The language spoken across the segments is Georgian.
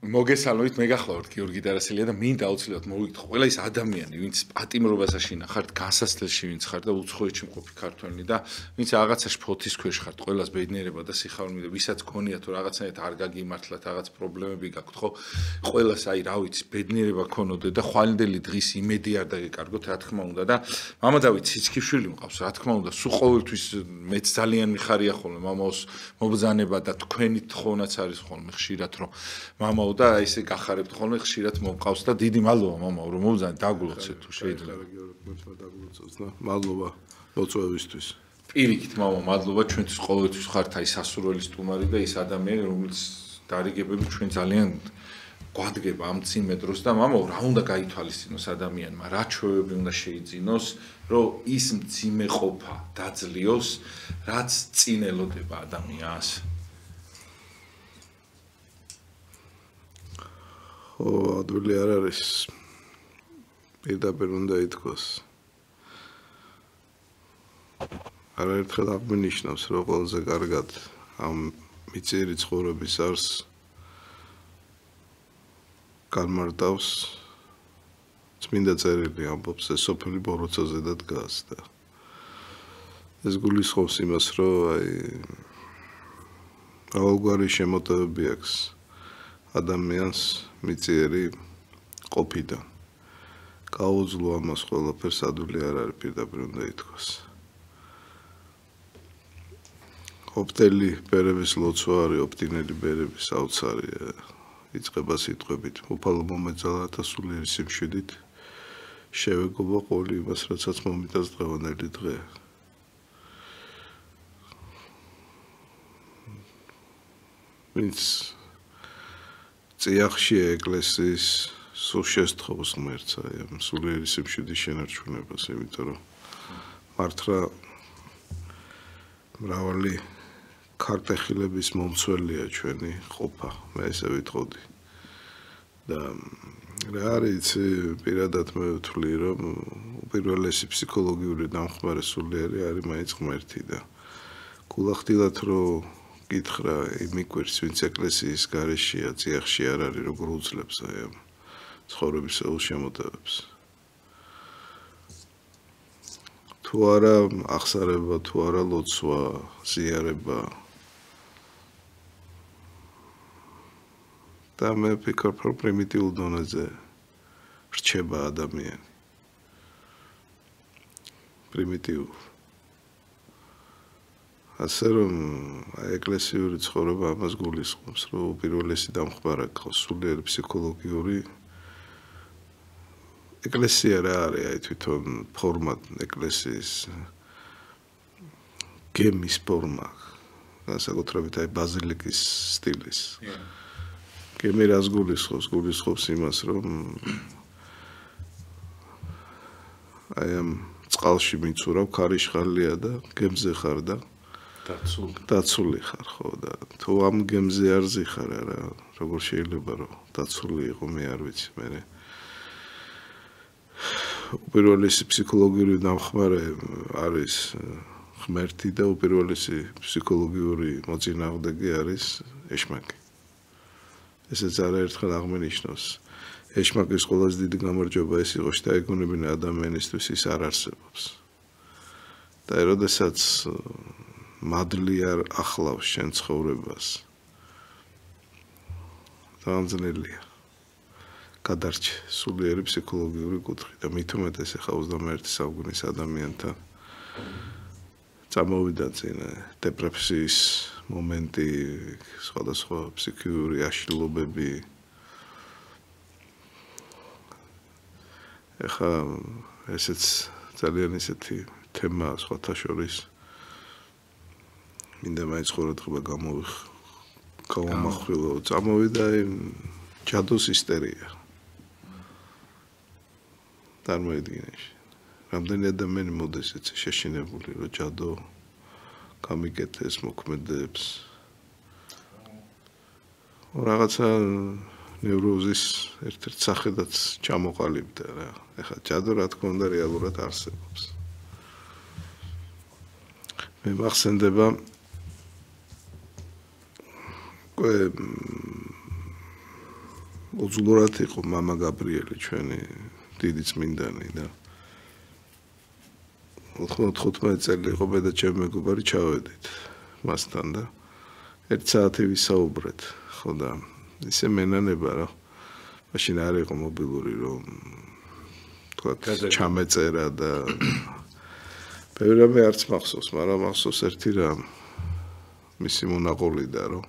მოგესალმებით, მე გახლავართ გიორგი დარასელია და მინდა აუცილებლად მოვიგდო ყველა ის ადამიანი, ვინც პატიმრობას აშინახართ, განსასწრელში ვინც ხართ და უცხოეთში მყოფი ქართველი და ვინც რაღაცაში ფოთის ქვეშ ხართ, ყველას ბედნიერება და სიხარული და ვისაც გქონიათ თუ რაღაცნაირად არ გაგიმართლათ, რაღაც პრობლემები გაქვთ, ხო? ყველას აი რა ვიცი, ბედნიერება ქონოდე და ხვალინდელი დღის იმედი არ დაგეკარგოთ, რა თქმა უნდა და მამა დავით ციცქიშვილი მყავს, რა თქმა უნდა, სულ ყოველთვის მეც ძალიან მიხარია ხოლმე მამაოს მობრძანება და თქვენი თხოვნაც არის ხოლმე ხშირად რომ მამაო და ისე გახარებთ ხოლმე ხშირად მომყავს და დიდი მადლობა მამაო რომ მოვძანეთ დაგულოცეთ თუ შეიძლება. მადლობა მოწვევისთვის. პირიქით მამა მადლობა ჩვენთვის ყოველთვის ხართ აი სასურველი სტუმარი და ის ადამიანი რომელიც დარიგებები ჩვენ ძალიან გვადგება ამ წინმე დროს და მამაო რა უნდა გაითვალისწინოს ადამიანმა რა ჩვევები უნდა შეიძინოს რომ ის მძიმე ყოფა დაძლიოს რაც წინ ელოდება ადამიანს. ხო, ადვილი არ არის. პირდაპირ უნდა ითქვას. არაერთხელ აღნიშნავს, რომ ყველაზე კარგად ამ მიწიერი ცხოვრების არს განმარტავს წმინდა წერილი ამბობს, ეს სოფელი ბოროცაზე და დგას და ეს გულისხმობს იმას, რომ აი ყოველგვარი შემოტევები აქვს ადამიანს მიწიერი ყოფიდან. გაუძლო ამას ყველაფერს ადვილი არ არის პირდაპირ უნდა ითქვას. ოპტელი ბერების ლოცვა არის, ოპტინელი ბერების აუცარია. იწყება სიტყვებით, უფალო მომეძალათა სულიერი სიმშვიდით, შევეგობა ყოველი იმას, რასაც მომიტანს დღევანდელი დღე. ვინც წიაღშია ეკლესიის სულ შესთხოვს ღმერთს აი ამ სულიერი სიმშვიდის შენარჩუნებას, იმიტომ რომ მართლა მრავალი ქართეხილების მომცველია ჩვენი ყოფა, მე ესე ვიტყოდი. და რა არის პირადად მე ვთვლი, რომ უპირველესი ფსიქოლოგიური დამხმარე სულიერი არის მაინც ღმერთი და გულახდილად რომ გითხრა იმიკვირს, ვინც ეკლესიის გარეშეა, წიაღში არ არის, როგორ უძლებს აი ამ ცხოვრების შემოტევებს. თუ არა ახსარება, თუ არა ლოცვა, ზიარება და მე ვფიქრობ, რომ პრიმიტიულ დონეზე რჩება ადამიანი. პრიმიტიულ. ასე რომ ეკლესიური ცხოვრება ამას გულისხმობს, რომ უპირველესი დამხმარე გყავს სულიერი ფსიქოლოგიური ეკლესია რა არის აი თვითონ ფორმა ეკლესიის გემის ფორმა განსაკუთრებით აი ბაზილიკის სტილის. გემი რას გულისხმობს? გულისხმობს იმას, რომ აი ამ წყალში მიცურავ, ქარიშხალია და გემზე ხარ და დაცული ხარ, ხო და თუ ამ გემზე არ ზიხარ არა, როგორ შეიძლება რომ დაცული იყო, მე არ ვიცი, მე უპირველესი ფსიქოლოგიური დამხმარე არის ღმერთი და უპირველესი ფსიქოლოგიური მოწინააღმდეგე არის ეშმაკი. ესეც არაერთხელ აღნიშნავს. ეშმაკის ყველაზე დიდი გამარჯვება ეს იყო, შეტაიგონებინა ადამიანისთვის ის არ არსებობს. და როდესაც მადლი არ ახლავს შენ ცხოვრებას. დამძნელია. გადარჩე სულიერი ფსიქოლოგიური კუთხე და მით უმეტეს ახლა 21 საუკუნის ადამიანთან წამოვიდა წინა დეპრესიის მომენტი, სხვადასხვა ფსიქიური აშლილობები. ახლა ესეც ძალიან ისეთი თემა სხვათა შორის მინდა მაინც ყურადღება გამომახვილო, წამოვიდა ჯადოს ისტერია. წარმოიდგინე. რამდენი ადამიანი მოდის έτσι შეშინებული, რომ ჯადო გამიკეთეს მოქმედებს. რაღაცა ნევროზის ერთ-ერთ სახელად ჩამოყალიბდა რა. ეხლა ჯადო რა თქმა უნდა რეალურად არსებობს. მე მახსენდება უძლურად იყო მამა გაბრიელი ჩვენი დიდი წმინდანი და 95 წელი იყო მე და ჩემი მეგობარი ჩავედით მასთან და 1 საათი ვისაუბრეთ ხო და ისე მენანება რა მაშინ არ იყო მობილური რომ თქვა ჩამეწერა და ბევრი რამე არც მახსოვს მაგრამ მახსოვს ერთი რამ მისი მონაყოლი და რომ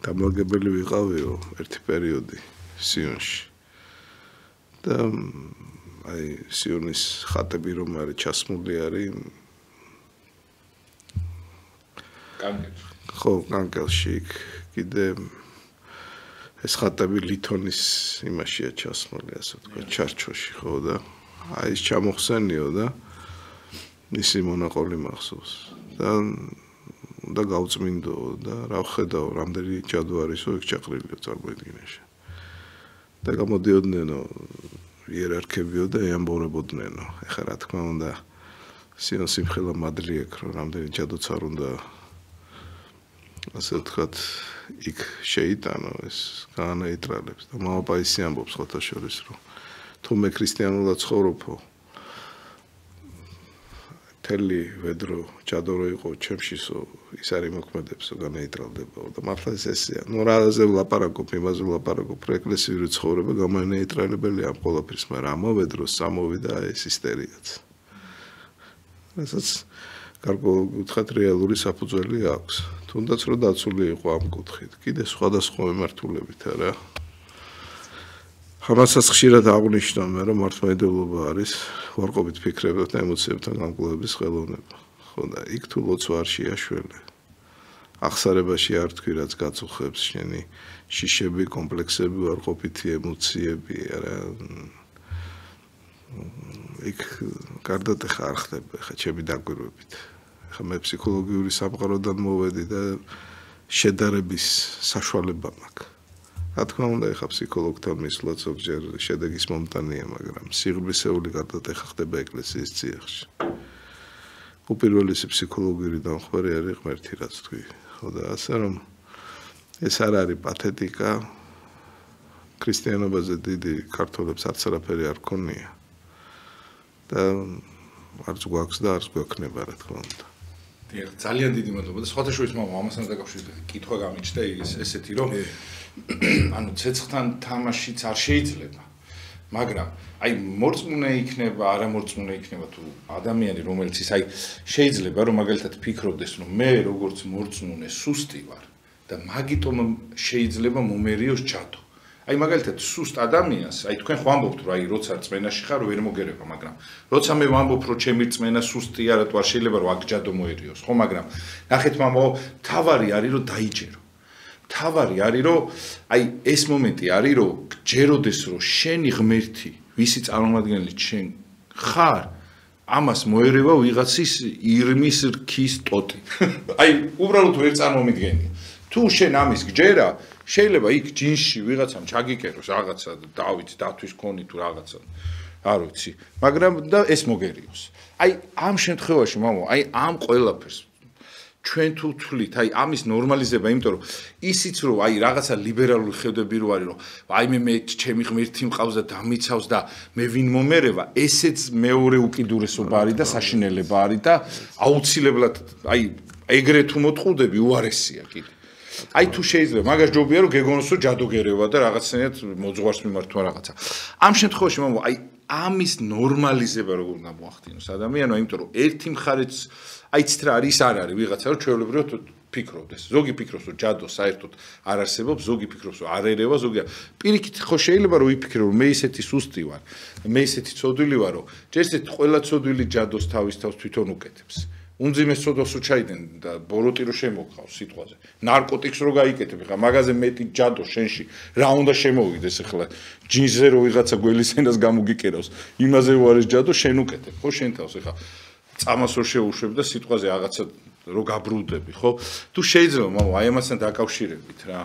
დამლაგებელი ვიყავიო ერთი პერიოდი სიონში და აი სიონის ხატები რომ არის ჩასმული არის კანკელში ხო კანკელში კიდე ეს ხატები ლითონის იმაშია ჩასმული ასე ვთქვათ ჩარჩოში ხო და აი ეს ჩამოხსენიო და მისი მონაყოლი მახსოვს და გავწმინდო და რა ვხედავ რამდენი ჯადო არისო იქ ჩაყრილიო წარმოიდგინეში და გამოდიოდნენ იერარქებიო და ეამბორებოდნენ ეხლა რა თქმა უნდა სიონ სიმხელა მადლი ეკ რომ რამდენი ჯადოც არ უნდა ასე ვთქვათ იქ შეიტანო ეს განაიტრალებს და მამაპა ისე ამბობს ხოთა შორის რომ თუ მე ქრისტიანულად ცხოვრობო თელი ვედრო ჯადო რო იყო ჩემშისო ის არის მოქმედებსო განაიტრალდებაო და მართლა ესეა ნუ რაზე ვლაპარაკობ იმაზე ვლაპარაკობ ეკლესიური ცხოვრება გამანეიტრალებელი ამ ყველაფერს მაგრამ ამავე დროს სამოვიდა ეს ისტერიაც რასაც გარკვეულწილად რეალური საფუძველი აქვს თუნდაც რომ დაცული იყო ამ კუთხით კიდე სხვადასხვა მიმართულებით არა ამასაც ხშირად აღნიშნავ მე რომ მართლმადიდებლობა არის ვარყოფით ფიქრებთან და ემოციებთან გამკლეობის ხელოვნება ხო და იქ თუ ლოცვა არ შეაშველე აღსარებაში არ თქვი რაც გაწუხებს შენი შიშები კომპლექსები ვარყოფითი ემოციები არა იქ გარდატ ხა არ ხდება ხა ჩემი დაკვირვებით ხა მე ფსიქოლოგიური სამყაროდან მოვედი და შედარების საშუალება მაქვს რა თქმა უნდა ეხა ფსიქოლოგთან მისვლა ზოგჯერ შედეგის მომტანია მაგრამ სიღრმისეული გარდატ ხა ხდება ეკლესიის წიაღში უპირველესი ფსიქოლოგიური დამხმარე არის ღმერთი რაც თქვი ხო და ასე რომ ეს არ არის პათეტიკა ქრისტიანობაზე დიდი ქართველებს არც არაფერი არ ქონია და არც გვაქვს და არც გვექნება რა თქმა უნდა ძალიან დიდი მადლობა და სხვათა შორის მამა ამასთან დაკავშირებით კითხვა გამიჩნდა ესეთი რომ ანუ ცეცხლთან თამაშიც არ შეიძლება მაგრამ აი მორწმუნე იქნება არა მორწმუნე იქნება თუ ადამიანი რომელიც ის აი შეიძლება რომ მაგალითად ფიქრობდეს რომ მე როგორც მორწმუნე სუსტი ვარ და მაგიტომ შეიძლება მომერიოს ჯადო აი მაგალითად სუსტ ადამიანს აი თქვენ ხო ამბობთ რომ აი როცა რწმენაში ხარ ვერ მოგერება მაგრამ როცა მე ვამბობ რომ ჩემი რწმენა სუსტია რა თუ არ შეიძლება რომ აქ ჯადო მოერიოს ხო მაგრამ ნახეთ მამაო თავარი არის რომ დაიჯერო თავარი არის რომ აი ეს მომენტი არის რომ გჯეროდეს რომ შენი ღმერთი ვისი წარმომადგენელი შენ ხარ ამას მოერევა ვიღაცის ირმის რქის ტოტი აი უბრალოდ ვერ წარმომიდგენია თუ შენ ამის გჯერა შეიძლება იქ ჯინში ვიღაცამ ჩაგიკეროს რაღაცა დავით დათვის ქონი თუ რაღაცა არ ვიცი მაგრამ და ეს მოგერიოს აი ამ შემთხვევაში მამო აი ამ ყველაფერს ჩვენ თუ თვლით აი ამის ნორმალიზება იმიტომ რომ ისიც რომ აი რაღაცა ლიბერალური ხედვები რო არის რომ აი მე ჩემი ღმერთი მყავს და დამიცავს და მე ვინ მომერევა ესეც მეორე უკიდურესობა არის და საშინელება არის და აუცილებლად აი ეგრე თუ მოტყუდები უარესია კიდე აი თუ შეიძლება მაგას ჯობია რომ გეგონოს რომ ჯადო გერევა და რაღაცნაირად მოძღვარს მიმართვა რაღაცა ამ შემთხვევაში მამო აი ამის ნორმალიზება როგორ უნდა მოახდინოს ადამიანო იმიტომ რომ ერთი მხარეც აიცით რა არის არ არის ვიღაცა რომ ჩვეულებრივად ფიქრობდეს ზოგი ფიქრობს რომ ჯადო საერთოდ არ არსებობს ზოგი ფიქრობს რომ არ ერევა ზოგი პირიქით ხო შეიძლება რომ ვიფიქრო რომ მე ისეთი სუსტი ვარ მე ისეთი ცოდვილი ვარ რომ ჯერჯერობით ყველა ცოდვილი ჯადოს თავის თავს თვითონ უკეთებს უმძიმეს ცოდვას რო ჩაიდენ და ბოროტი რო შემოგყავს სიტყვაზე ნარკოტიკს რო გაიკეთებ ხა მაგაზე მეტი ჯადო შენში რა უნდა შემოვიდეს ახლა ჯინზე რო ვიღაცა გველისენას გამოგიკერავს იმაზე რო არის ჯადო შენ უკეთებ ხო შენ თავს ახლა წამას რო შეუშვებ და სიტყვაზე რაღაცა რო გაბრუნდები ხო თუ შეიძლება მამა აი ამასთან დაკავშირებით რა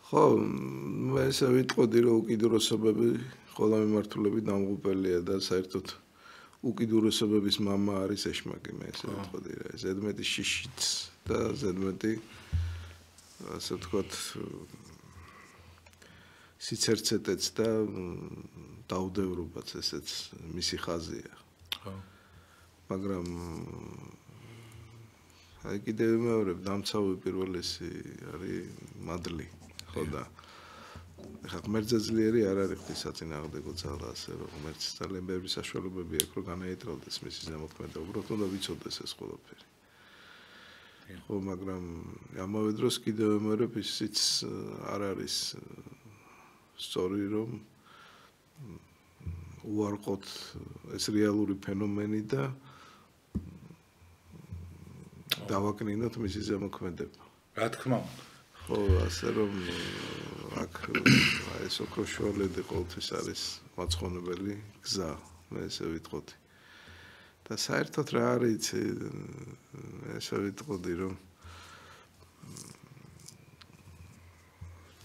ხო მე ესე ვიტყოდი რომ უკიდურესობები ყველა მიმართულებით დამღუპელია და საერთოდ უკიდურესობების მამა არის ეშმაკი მე ესე ვიტყოდი რა ზედმეტი შიშიც და ზედმეტი ასე ვთქვათ სიცერცეტეც და დაუდევრობაც ესეც მისი ხაზია. ხო. მაგრამ აი კიდევ მეორე დამცავი პირველესი არის მადლი, ხო და ეხლა ღმერთზე ძლიერი არ არის ღვთისაწინააღმდეგო ძალა, ასე რომ ღმერთს ძალიან ბევრი საშუალებები აქვს, რომ განაეტრალდეს მისი ზემოქმედება, უბრალოდ უნდა ვიცოდეს ეს ყველაფერი. ხო, მაგრამ ამავე დროს კიდევ მეორე ისიც არ არის სწორი, რომ უარყოთ ეს რეალური ფენომენი და დავაკნინოთ მისი ზემოქმედება. რა თქმა უნდა. ხო, ასე რომ აქ ეს ოქროშუალედი ყოველთვის არის მაცხონებელი გზა, მე ესე ვიტყოდი. და საერთოდ რა არის, ესე ვიტყოდი, რომ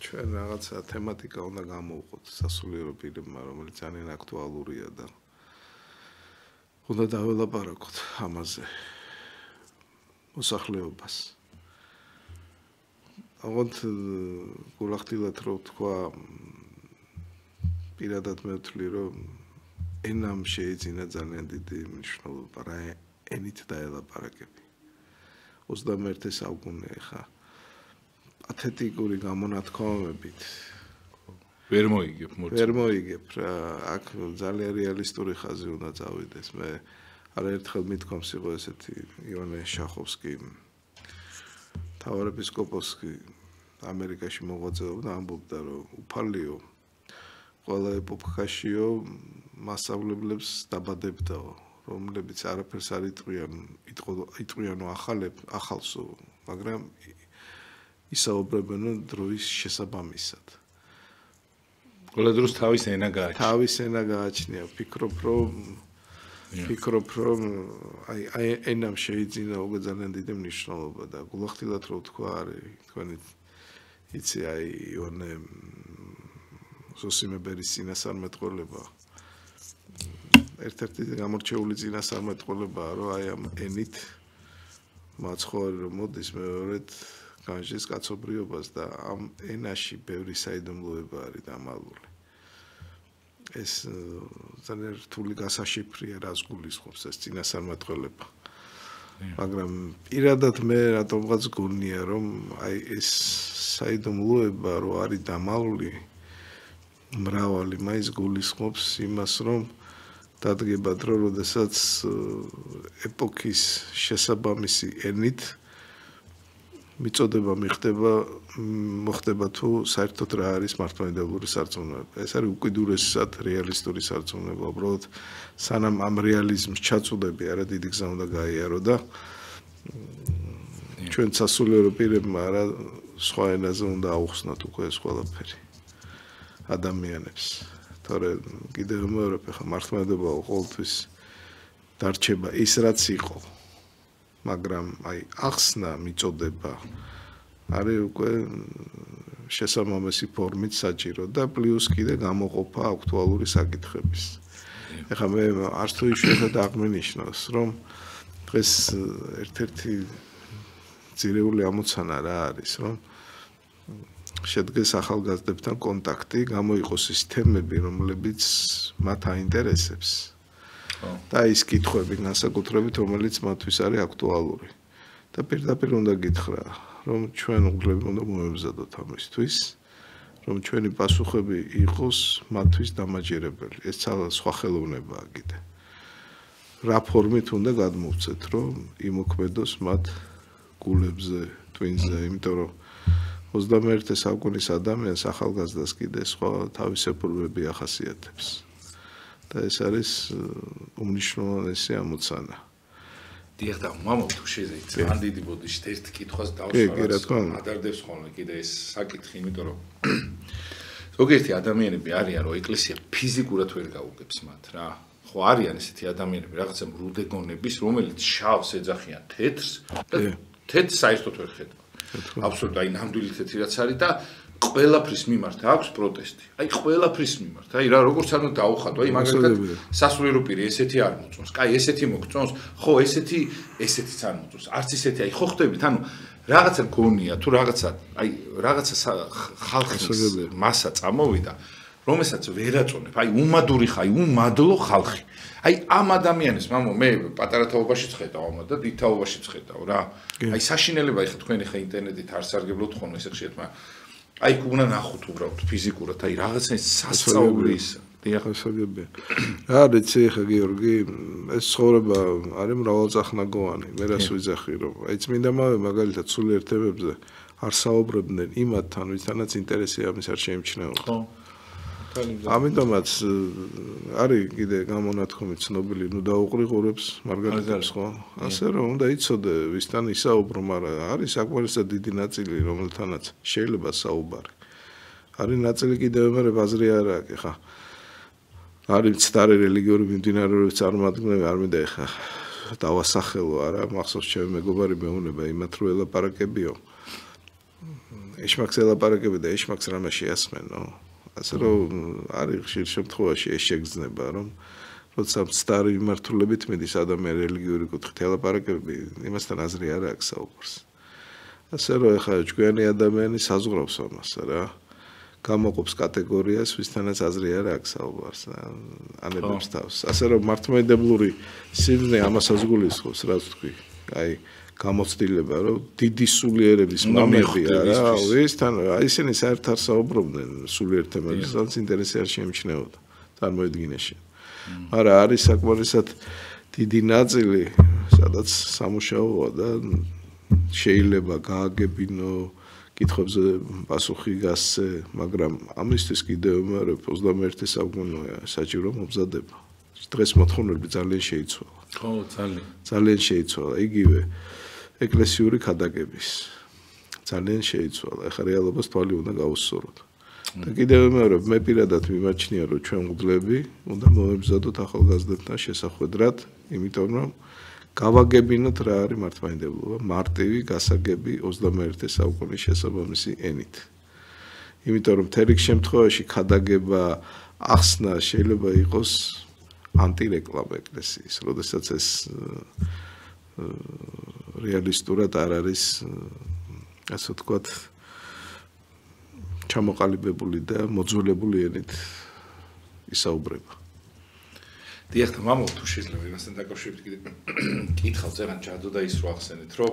ჩვენ რაღაცა თემატიკა უნდა გამოვყოთ სასულიერო პირებმა, რომელიც ძალიან აქტუალურია და უნდა დაველაპარაკოთ ამაზე. მოსახლეობას. აღონთ გულახდილად რო თქვა პირადად მე ვთვლი რომ ენამ შეიძინა ძალიან დიდი მნიშვნელობა რა ენით დაელაპარაკები 21 საუკუნე ხა ათეტიკური გამონათქვამებით ვერ მოიგებ რა აქ ძალიან რეალისტური ხაზი უნდა წავიდეს მე არაერთხელ მithქვამს იყო ესეთი ივანე შახოვსკი თავარეპისკოპოსი ამერიკაში მოღვაწეობდა ამბობდა რომ უფალიო ყველა ეპოქაშიო მასწავლებლებს დაბადებდაო რომლებიც არაფერს არ იტყვიანო ახალსო მაგრამ ისაუბრებენ დროის შესაბამისად ყველა დროს თავის ენა გააჩნია ფიქრობ რომ აი ენამ შეიძინა უკვე ძალიან დიდი მნიშვნელობა და გულახდილად რო თქვა არის თქვენი იცი აი იონე ზოსიმებერის წინასწარმეტყველება ერთ-ერთი გამორჩეული წინასწარმეტყველებაა რომ აი ამ ენით მაცხოვარი რომ მოდის მეორედ განსჯის კაცობრიობას და ამ ენაში ბევრი საიდუმლოება არის დამალული ეს ძალიან რთული გასაშიფრია რას გულისხმობს ეს წინასწარმეტყველება მაგრამ პირადად მე რატომღაც გონია რომ აი ეს საიდუმლოება რო არის დამალული მრავალი მაინც გულისხმობს იმას რომ დადგება დრო როდესაც ეპოქის შესაბამისი ენით მიწოდება მოხდება თუ საერთოდ რა არის მართლმადიდებლური სარწმუნოება ეს არის უკიდურესად რეალისტური სარწმუნოება უბრალოდ სანამ ამ რეალიზმს ჩაწუდები არა დიდი გზა უნდა გაიარო და ჩვენ სასულიერო პირებმა არა სხვა ენაზე უნდა აუხსნათ უკვე ეს ყველაფერი ადამიანებს თორე კიდევ მეორე ხა მართლმადიდებლობა ყოველთვის დარჩება ის რაც იყო მაგრამ აი ახსნა მიწოდება არის უკვე შესაბამისი ფორმით საჭირო და პლუს კიდე გამოყოფა აქტუალური საკითხების. ეხლა მე არც თუ იშვიათად აღმინიშნოს რომ დღეს ერთ-ერთი ძირეული ამოცანა რა არის რომ შედგეს ახალგაზრდებთან კონტაქტი, გამოიყოს ის თემები, რომლებიც მათ აინტერესებს. და ის კითხვები განსაკუთრებით რომელიც მათთვის არის აქტუალური. და პირდაპირ უნდა გითხრა, რომ ჩვენ უგლები უნდა მოემზადოთ ამისთვის, რომ ჩვენი პასუხები იყოს მათთვის დამაჯერებელი. ეს სხვა ხელოვნებაა კიდე. რა ფორმით უნდა გადმოვცეთ, რომ იმოქმედოს მათ გულებზე, ტვინზე, იმიტომ რომ 21 საუკუნის ადამიანს ახალგაზრდას კიდე სხვა თავისებურებები ახასიათებს. და ეს არის უმნიშვნელოვანესი ამოცანა. დიახ და მამო თუ შეიძლება ძალიან დიდი ბოდიშით ერთ კითხვას დავსვარ. ადარდებს ხოლმე კიდე ეს საკითხი, იმიტომ რომ ზოგიერთი ადამიანები არიან, რომ ეკლესია ფიზიკურად ვერ გაუგებს მათ რა. ხო არიან ესეთი ადამიანები, რაღაცა მრუდეგონების, რომელიც შავს ეძახიან თეთრს და თეთრს საერთოდ ვერ ხედავ. აბსოლუტურად აი ნამდვილი თეთრი რაც არის და ყველაფრის მიმართ აქვს პროტესტი. აი ყველაფრის მიმართ. აი რა როგორც არ უნდა დაუხატო, აი მაგალითად სასულიერო პირი ესეთი არ მოწონს. კაი, ესეთი მოგწონს. ხო, ესეთიც არ მოწონს. არც ისეთი, აი ხო ხდებით, ანუ რაღაცა გონია თუ რაღაცა ხალხის მასა წამოვიდა, რომელსაც ვერ აწონებ. უმადური ხარ, უმადლო ხალხი. ამ ადამიანის მამო მე პატარა თაობაში წხედავ და დიდ თაობაში წხედავ რა. საშინელება ხა თქვენ ხა ინტერნეტით არ სარგებლობთ ხოლმე ესე ხშირად, მაგრამ უნდა ნახოთ უბრალოდ ფიზიკურად, რაღაცა სასწაულის დიახასაგებია. რა რეცი ხა გიორგი, ეს ცხოვრება არის მრავალწახნაგოვანი. მე რას ვიძახი რომ წმინდამავე მაგალითად სულიერ თემებზე არ საუბრობდნენ იმათთან, ვისთანაც ინტერესი ამის არ შეიმჩნეოდა. ხო. ამიტომაც არის კიდე გამონათქვამი ცნობილი, დაუყრიყურებს მარგალიტებს ხო? ასე რომ უნდა იცოდე ვისთან ისაუბრო, მაგრამ არის საკმარისად დიდი ნაწილი, რომელთანაც შეიძლება საუბარი. არის ნაწილი კიდევ მე ბაზრი არ აქვს ხა. არის მცდარი რელიგიური მიმდინარეობების წარმომადგენლები, არ მინდა ხა დავასახელო არა, მახსოვს ჩემი მეგობარი მეუნება იმათ რო ელაპარაკებიო. ეშმაკს ელაპარაკები და ეშმაკს რამე შეასმენო. ასე რომ არის ხშირ შემთხვევაში ეს შეგრძნება რომ როცა მცდარი მიმართულებით მიდის ადამიანი რელიგიური კუთხით ელაპარაკები, იმასთან აზრი არ აქვს საუბარს. ასე რომ ეხლა ჭკვიანი ადამიანი საზღვრავს ამას რა. გამოყოფს კატეგორიას, ვისთანაც აზრი არ აქვს საუბარს, ანებებს თავს. ასე რომ მართლმადიდებლური სიმბნე ამასაც გულისხმობს, რაც თქვი. გამოცდილება, რომ დიდი სულიერების მამები არა, ვისთან ისინი საერთოდ არ საუბრობდნენ სულიერ თემებზე, სადაც ინტერესი არ შეიმჩნეოდა. წარმოედგინეში. მაგრამ არის საკმარისად დიდი ნაწილი, სადაც სამუშაოა და შეიძლება გააგებინო კითხვებზე პასუხი გასცე, მაგრამ ამისთვის კიდევ მეორე 21 საუკუნეა საჭირო მომზადება. დღეს მოთხოვნები ძალიან შეიცვალა. ხო, ძალიან შეიცვალა. იგივე ეკლესიური ქადაგების ძალიან შეიცვალა. ეხლა რეალობას თვალი უნდა გავუსწოროთ. და კიდევ მეორე მე პირადად მიმაჩნია რომ ჩვენ მგლები უნდა მოემზადოთ ახალგაზრდებთან შესახვედრად, იმიტომ რომ გავაგებინოთ რა არის მართლმადიდებლობა, მარტივი გასაგები 21 საუკუნის შესაბამისი ენით. იმიტომ რომ თერიქ შემთხვევაში ქადაგება ახსნა შეიძლება იყოს ანტირეკლამა ეკლესიის, როდესაც ეს რეალისტურად არ არის ასე ვთქვათ ჩამოყალიბებული და მოძველებული ენით ისაუბრება. დიახ, მამო, თუ შეიძლება იმასთან დაკავშირებით კიდე კითხავს ზეგან ჯადო და ის რო ახსენეთ, რომ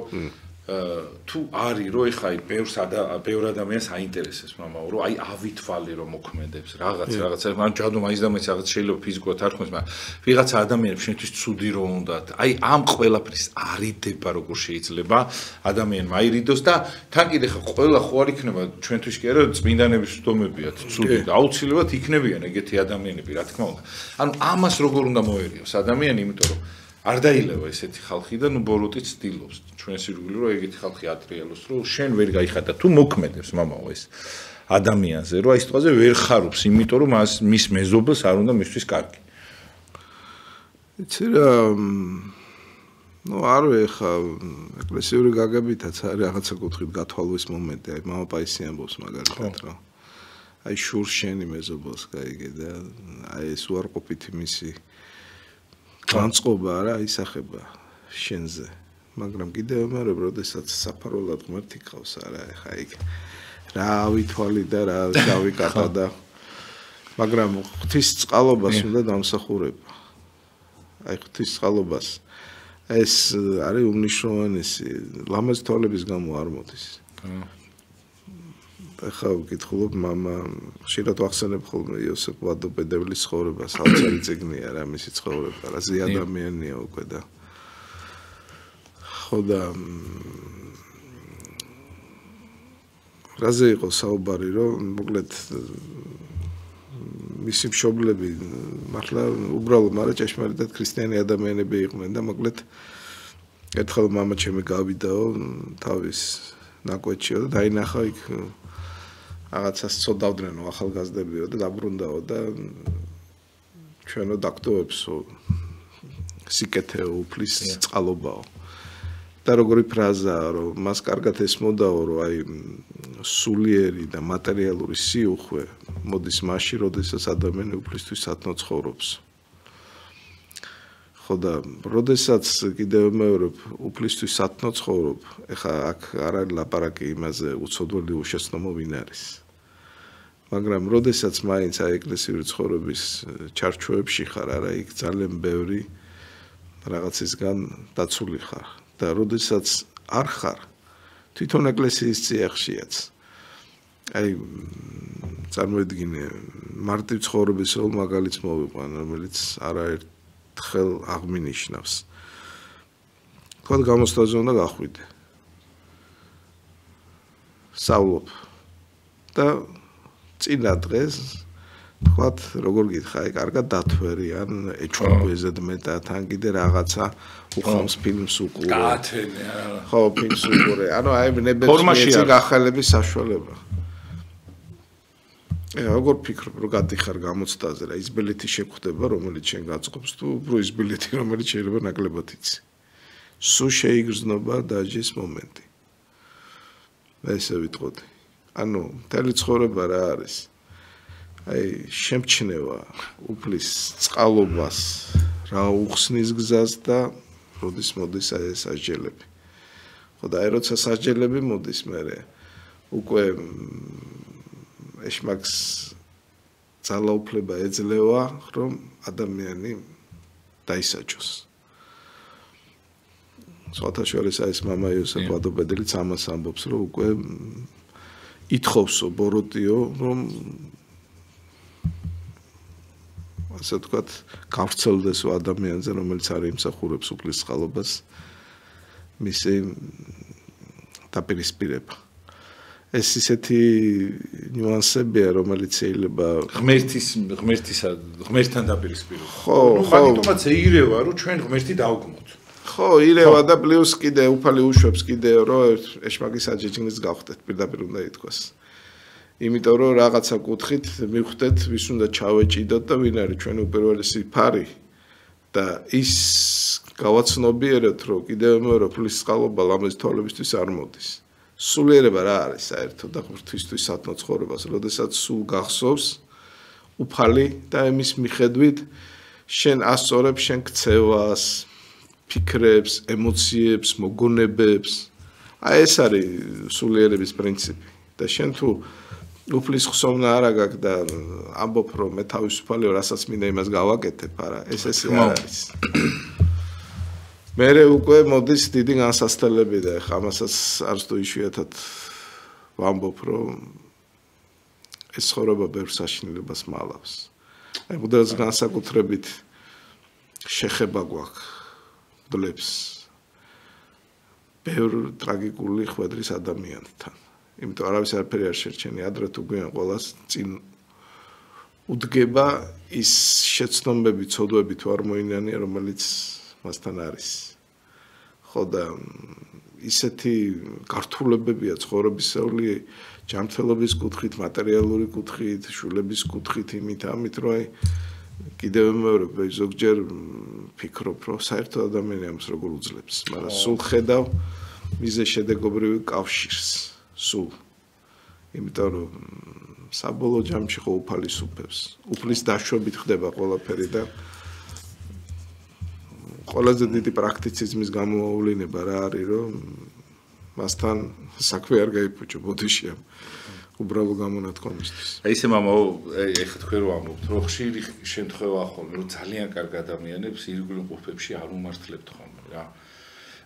თუ არის რომ ეხა ბევრ ადამიანს აინტერესებს მამაო, რომ ავითვალე რომ მოქმედებს რაღაცა, მან ჯადო მაინც და მაინც რაღაც შეიძლება ფიზიკურად არ ხმის, მაგრამ ვიღაცა ადამიანებს შენთვის ცუდი რო უნდათ, ამ ყველაფრის არიდება როგორ შეიძლება ადამიანმა აირიდოს და თან კიდე ხა ყველა ხო არ იქნება ჩვენთვის კი არა წმინდანების ვდომებიათ ცუდი და აუცილებლად იქნებიან ეგეთი ადამიანები, რა თქმა უნდა. ანუ ამას როგორ უნდა მოერიოს ადამიანი, იმიტომ რომ არ დაილევა ესეთი ხალხი და ბოროტით ცდილობს ჩვენ სირგული რომ ეგეთი ხალხი ატრიალოს რომ შენ ვერ გაიხადა თუ მოქმედებს მამაო ეს ადამიანზე რომ აი სიტყვაზე ვერ ხარობს იმიტომ რომ მის მეზობელს არ უნდა მისთვის კარგი. იცი რა არ ვეხა ეკლესიური გაგებითაც არის რაღაცა კუთხით გათვალვის მომენტი აი მამა პაისი ამბობს მაგალითად რა აი შურს შენი მეზობელს გაიგე და აი ეს უარყოფითი მისი განწყობა რა ისახება შენზე მაგრამ კიდევ მაგრამ როდესაც საფარულად ღმერთი ყავს არა ეხა იქ რა ავითვალი და რა დავიკატა და მაგრამ ღვთის წყალობას უნდა დამსახურება აი ღვთის წყალობას ეს არის უმნიშვნელოვანესი ლამაზ თვალების გამო არ მოდის ეხა ვკითხულობ მამა ხშირად ვახსენებ ხოლმე იოსებ ვადობედევლის ცხოვრებას საოცარი წიგნია რა მისი ცხოვრება რა ზე ადამიანია უკვე და ხო და რაზე იყო საუბარი რომ მოკლედ მისი მშობლები მართლა უბრალოდ მაგრამ ჭეშმარიტად ქრისტიანი ადამიანები იყვნენ და მოკლედ ერთხელ მამა ჩემი გავიდაო თავის ნაკვეთშიო და დაინახა იქ რაღაცას წოდავდნენ ახალგაზრდებიო და დაბრუნდაო და ჩვენო დაქტოებსო სიკეთეო უფლის წყალობაო და როგორი ფრაზაა რომ მას კარგად ესმოდაო რომ აი სულიერი და მატერიალური სიუხვე მოდის მასში როდესაც ადამიანი უფლისთვის სათნო ცხოვრობს ხო და როდესაც კიდევ მეორებ უფლისთვის სათნო ცხოვრობ, ეხა აქ არ არის ლაპარაკი იმაზე უცოდველი უშეცდომო ვინ არის. მაგრამ როდესაც მაინც აი ეკლესიური ცხოვრების ჩარჩოებში ხარ, არა იქ ძალიან ბევრი რაღაცისგან დაცული ხარ და როდესაც არ ხარ, თვითონ ეკლესიის წიაღშიაც. აი წარმოედგინე მარტივ ცხოვრების როლ მაგალითს მოვიყვან, რომელიც არაერთხელ აღმინიშნავს. თქვა გამოსტაზე უნდა გახვიდე. სწავლობ და წინა დღეს თქვათ როგორ გითხა, აი კარგად დათვერი ან ეჩვენა ზედმეტად ან კიდე რაღაცა უხამს ფილმს უყურე. გაათენე არა. ხო, ფილმს უყურე. ანუ აი ნებებს მიეცი გახელების საშუალება. როგორ ფიქრობ, რომ გადიხარ გამოცდაზე რა ის ბილეთი შეხვდება, რომელიც შენ გაწყობს თუ უფრო ის ბილეთი, რომელიც შეიძლება ნაკლებად იცი. სულ შეიგრძნობა დაჯის მომენტი. ესე ვიტყოდი. ანუ მთელი ცხოვრება რა არის? აი შემჩნევა უფლის წყალობას, რა უხსნის გზას და როდის მოდის აი ეს ასჯელები. ხო და აი როცა სასჯელები მოდის მერე უკვე ეშმაკს ძალაუფლება ეძლევა, რომ ადამიანი დაისაჯოს. სხვათა შორის ეს მამა იოსებ ვადობედელიც ამას ამბობს, რომ უკვე ითხოვსო ბოროტიო, რომ ასე ვთქვათ, გავრცელდეს ადამიანზე, რომელიც არ იმსახურებს უფლის წყალობას, მისი დაპირისპირება. ეს ისეთი ნიუანსებია, რომელიც შეიძლება ღმერთთან დაპირისპირება. ხო, მაგიტომაც ეირევა, რომ ჩვენ ღმერთი დავგმოთ. ხო, ირევა და პლუს კიდე უფალი უშვებს კიდე, რომ ეშმაკის აჯეჯგნის გავხდეთ, პირდაპირ უნდა ითქვას. იმიტომ რომ რაღაცა კუთხით მივხვდეთ, ვის უნდა ჩავეჭიდოთ და ვინ არის ჩვენ უპირველესი ფარი და ის გავაცნობიეროთ, რომ კიდევ მეორე უფლის წყალობა ლამაზ თვალებისთვის არ მოდის. სულიერება რა არის საერთოდ და ღვთისთვის სათნო ცხოვრებას, როდესაც სულ გახსოვს უფალი და იმის მიხედვით შენ ასწორებს შენ ქცევას, ფიქრებს, ემოციებს, მოგონებებს. აი ეს არის სულიერების პრინციპი და შენ თუ უფლის ხსოვნა არ აქვს და ამბობ რომ მე თავისუფალი ვარ, რასაც მინდა იმას გავაკეთებ, არა, ეს ესე არ არის. მერე უკვე მოდის დიდი განსასწრებელი და ხა ამასაც არც თუ იშვიათად ვამბობ რომ ეს ცხოვრება ბევრ საშინელებას მალავს. აი მუდელს განსაკუთრებით შეხება გვაქვს დლებს ბევრ ტრაგიკული ხვედრის ადამიანთან. იმიტომ არავის არაფერი არ შერჩენი ადრე თუ გვიან ყოველას წინ უდგება ის შეცდომები, ცოდვები თუ არ მოინანია, რომელიც მასთან არის. ხო და ისეთი გართულებებია ცხოვრებისეული ჯანმრთელობის კუთხით, მატერიალური კუთხით, შულების კუთხით, იმით ამით, რომ აი კიდევ მეორე ზოგჯერ ფიქრობ, რომ საერთოდ ადამიანი ამას როგორ უძლებს, მაგრამ სულ ხედავ მიზე შედეგობრივი კავშირს, სულ. იმიტომ რომ საბოლოო ჯამში ხო უფალის უფებს. უფლის დაშვებით ხდება ყველაფერი და ყველაზე დიდი პრაქტიციზმის გამომავლინება რა არის, რომ მასთან საქმე არ გაიფუჭო ბოდიშია. უბრალო გამონათქვამისთვის. აი ესე მამაო, ეხლა თქვენ რო ამბობთ, რომ ხშირი შემთხვევაა ხოლმე, რომ ძალიან კარგ ადამიანებს ირგვლივ ყოფებში არ უმართლებთ ხოლმე რა.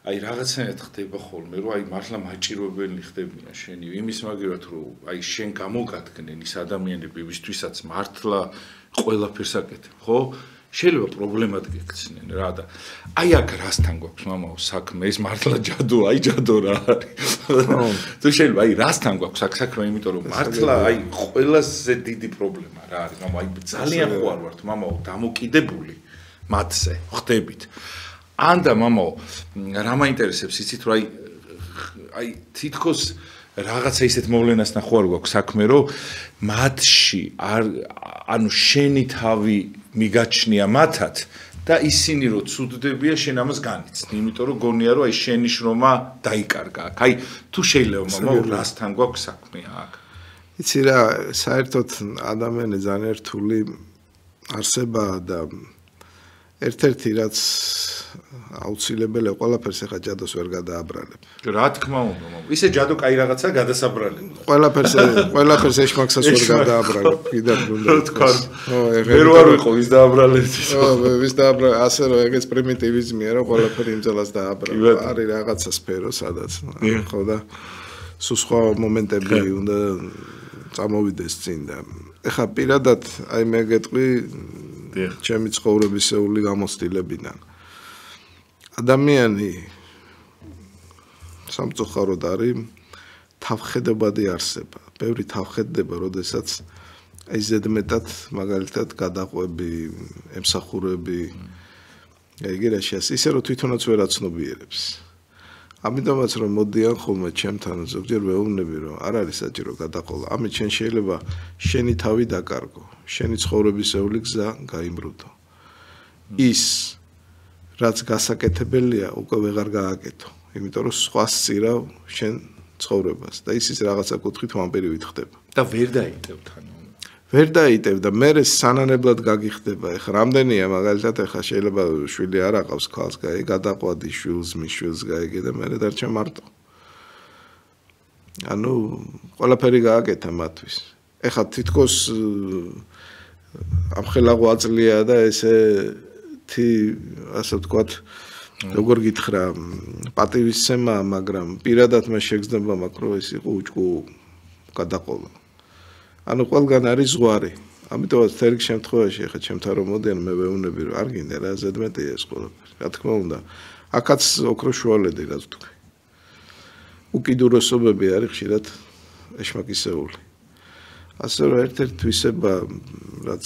აი რაღაცნაირად ხდება ხოლმე, რომ აი მართლა მაჭიროებელი ხდებიან შენი, იმის მაგერად რომ აი შენ გამოგადგნენ ის ადამიანები, ვისთვისაც მართლა ყველაფერს აკეთებ, ხო? შეიძლება პრობლემად გექცნენ რა და აი აქ რასთან გვაქვს მამაო საქმე, ეს მართლა ჯადო, აი ჯადო რა არის. თუ შეიძლება აი რასთან გვაქვს აქ საქმე, იმიტომ რომ მართლა აი ყველაზე დიდი პრობლემა რა არის, მამაო, აი ძალიან ხო არ ვართ მამაო დამოკიდებული მათზე, ხდებით. ან და მამაო, რა მაინტერესებს იცით რომ აი თითქოს რაღაცა ისეთ მოვლენასთან ხო არ გვაქვს საქმე, რომ მათში ანუ შენი თავი მიგაჩნია მათად და ისინი რო ცუდდებია შენ ამას განიცდი, იმიტომ რომ გონია რომ აი შენი შრომა დაიკარგა აქ. აი თუ შეიძლება მამაო რასთან გვაქვს საქმე აქ. იცი რა, საერთოდ ადამიანი ძალიან რთული არსებაა და ერთ-ერთი რაც აუცილებელი ყველაფერს ახლა ჯადოს ვერ გადააბრალებ. რა თქმა უნდა, ისე ჯადო კაი რაღაცა გადასაბრალებ. ყველაფერს ეშმაკსაც ვერ გადააბრალებ. კიდევ უნდა თქვა. მე რო არ ვიყო ვის დააბრალებს. ვის დააბრალებს, ასე რომ ეგეც პრიმიტივიზმია, რომ ყველაფერი იმძალას დააბრალებ. არის რაღაცა სფერო, სადაც ხო და სულ სხვა მომენტები უნდა წამოვიდეს წინ და ეხა პირადად აი მე გეტყვი ჩემი ცხოვრებისეული გამოცდილებიდან ადამიანი სამწუხაროდ არის თავხედებადი არსება. ბევრი თავხედდება, როდესაც აი ზედმეტად მაგალითად გადაყვები, ემსახურები, იგი რა შეას, ისე რომ თვითონაც ვერ აცნობიერებს. ამიტომაც რომ მოდიან ხოლმე ჩემთან ზოგჯერ ვეუბნები რომ არ არის საჭირო გადაყოლა. ამით შენ შეიძლება შენი თავი დაკარგო, შენი ცხოვრებისეული გზა გაიმრუდო. ის რაც გასაკეთებელია უკვე ვეღარ გააკეთო, იმიტომ რომ სხვა სწირავ შენ ცხოვრებას და ის რაღაცა კუთხით ვამპირი ხდება. და ვერ დაიტევ თან. ვერ დაიტევ და მე სანანებლად გაგიხდება. ეხლა რამდენია მაგალითად ეხლა შეიძლება შვილი არ აყავს ქალს, გადაყვადი შვილს, მიშვილს გაიგე და მე დარჩა მარტო. ანუ ყველაფერი გააკეთა მათთვის. ეხლა თითქოს ამხელაღო აწლია და ესეთი ასე ვთქვათ როგორ გითხრა პატივისცემა, მაგრამ პირადად მე შეგრძნება მაქვს რომ ეს იყო უჭკუ გადაყოლა. ანუ ყველგან არის ზღვარი. ამიტომაც თერგ შემთხვევაში ახლა ჩემთან რომ მოდიან მე ვეუბნები რომ არ გინდა რა ზედმეტია ეს ყველაფერი. რა თქმა უნდა, აქაც ოქროს შუალედი რაც ვთქვი. უკიდურესობები არის ხშირად ეშმაკისეული. ასე რომ ერთ-ერთი თვისება რაც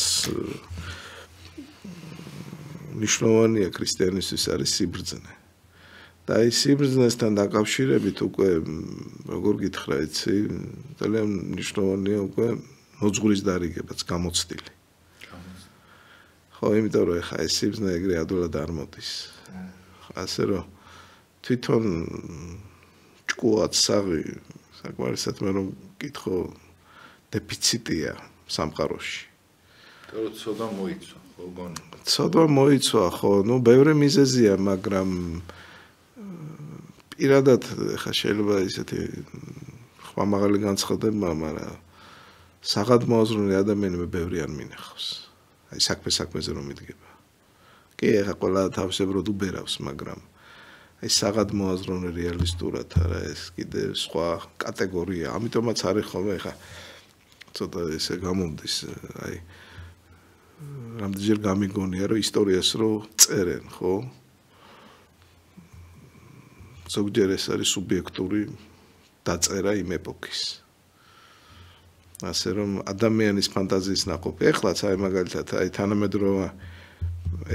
ნიშნავენია ქრისტიანისთვის არის სიბრძნე. და აი სიბრძნესთან დაკავშირებით უკვე როგორ გითხრა იცი, ძალიან ნიშნავენია უკვე მოძღვრის დარიგებაც გამოცდილი. ხო, იმიტომ რომ ეხა ეს სიბრძნე ეგრე ადვილად არ მოდის. ასე რომ თვითონ ჭკუად საღი საკმარისად მე რომ გითხო დეფიციტია სამყაროში. და ცოტა მოიცვა, ხო გონი. ცოტა მოიცვა, ხო, ნუ ბევრი მიზეზია, მაგრამ პირადად ხა შეიძლება ისეთი ხმამაღალი განცხადება, მაგრამ საღადმოაზროვნე ადამიანი მე ბევრი არ მინახავს. აი საქმეზე რომ მიდგება. კი, ხა ყველა თავისებურად უბერავს, მაგრამ აი საღადმოაზროვნე რეალისტურად არა ეს კიდე სხვა კატეგორია. ამიტომაც არის ხოლმე ხა ცოტა ესე გამომდის, აი რამდენჯერ გამიგონია რომ ისტორიას რო წერენ, ხო? ზოგჯერ ეს არის სუბიექტური დაწერა იმ ეპოქის. ასე რომ ადამიანის ფანტაზიის ნაყოფი. ეხლაც აი მაგალითად აი თანამედროვე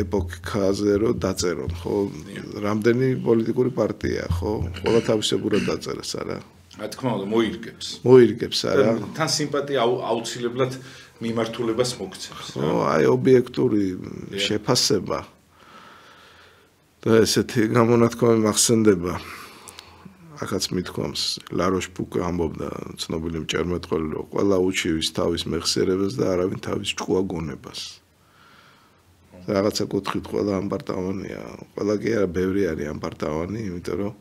ეპოქაზე რო დაწერონ, ხო? რამდენი პოლიტიკური პარტია, ხო? ყველა თავისებურად დაწერას, არა? რა თქმა უნდა, მოირგებს. მოირგებს, არა? თან სიმპათია აუცილებლად მიმართულებას მოგცემს. ხო, აი ობიექტური შეფასება და ესეთი გამონათქვამი მახსენდება. ახაც მithქვამს ლაროშ-პუკე ამბობდა ცნობილი მჭერმეტყველი რომ ყველა უჩივის თავის მეხსიერებას და არავინ თავის ჭკუა გონებას. რაღაცა კუთხით ყველა ამბარტავანია. ყველა კი არა, ბევრი არის ამბარტავანი, იმიტომ რომ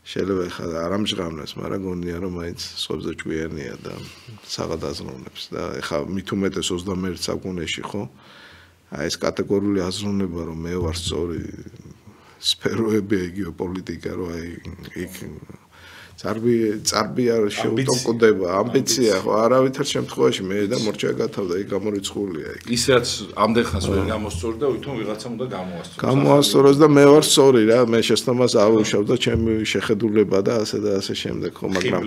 შეიძლება ხა არ ამჟღავნეს, მაგრამ გონია რომ მაინც სხვებზე ჭკვიანია და საღად აზროვნებს და ხა მით უმეტეს 21 საუკუნეში ხო? აი ეს კატეგორიული აზროვნება რომ მე ვარ სწორი სფეროები იგივე პოლიტიკა რომ აი იქ წარბია შეუტოყდება ამბიცია ხო არავითარ შემთხვევაში მე და მორჩა გათავდა იქ გამორიცხულია იქ ის რაც ამდენ ხანს ვერ გამოსწორდა ვითომ ვიღაცამ უნდა გამოასწოროს და მე ვარ სწორი რა მე შეცდომას ავუშავ და ჩემი შეხედულება და ასე შემდეგ ხო მაგრამ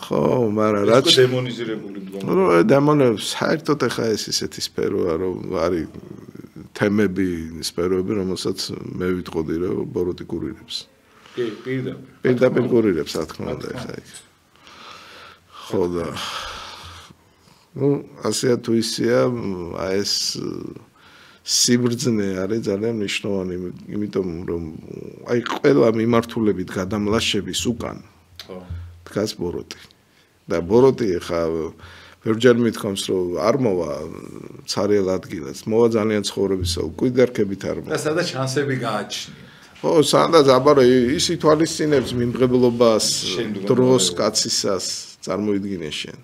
ხო მაგრამ რაც დემონიზირებული მდგომარეობა რომ დემონებს საერთოდ ახლა ეს ისეთი სფეროა რომ არის თემები სფეროები რომელსაც მე ვიტყოდი რომ ბოროტი კურირებს კი, პირდაპირ კურირებს, რა თქმა უნდა, ხა იქ. ხო და ნუ ასეა თუ ისეა, აი ეს სიბრძნე არის ძალიან მნიშვნელოვანი, იმიტომ რომ აი ყველა მიმართულებით გადამლაშების უკან. ხო. დგას ბოროტი. და ბოროტი ხა ბევრჯერ მithkoms რომ არ მოვა ცარიელ ადგილას მოვა ძალიან ცხოვრებისა უკვირდერქებით არ მოვა და სადაც შანსები გააჩნია ხო სადაც აბარო ის ითვალისწინებს მიმღებლობას დროს კაცისას წარმოიდგინე შენ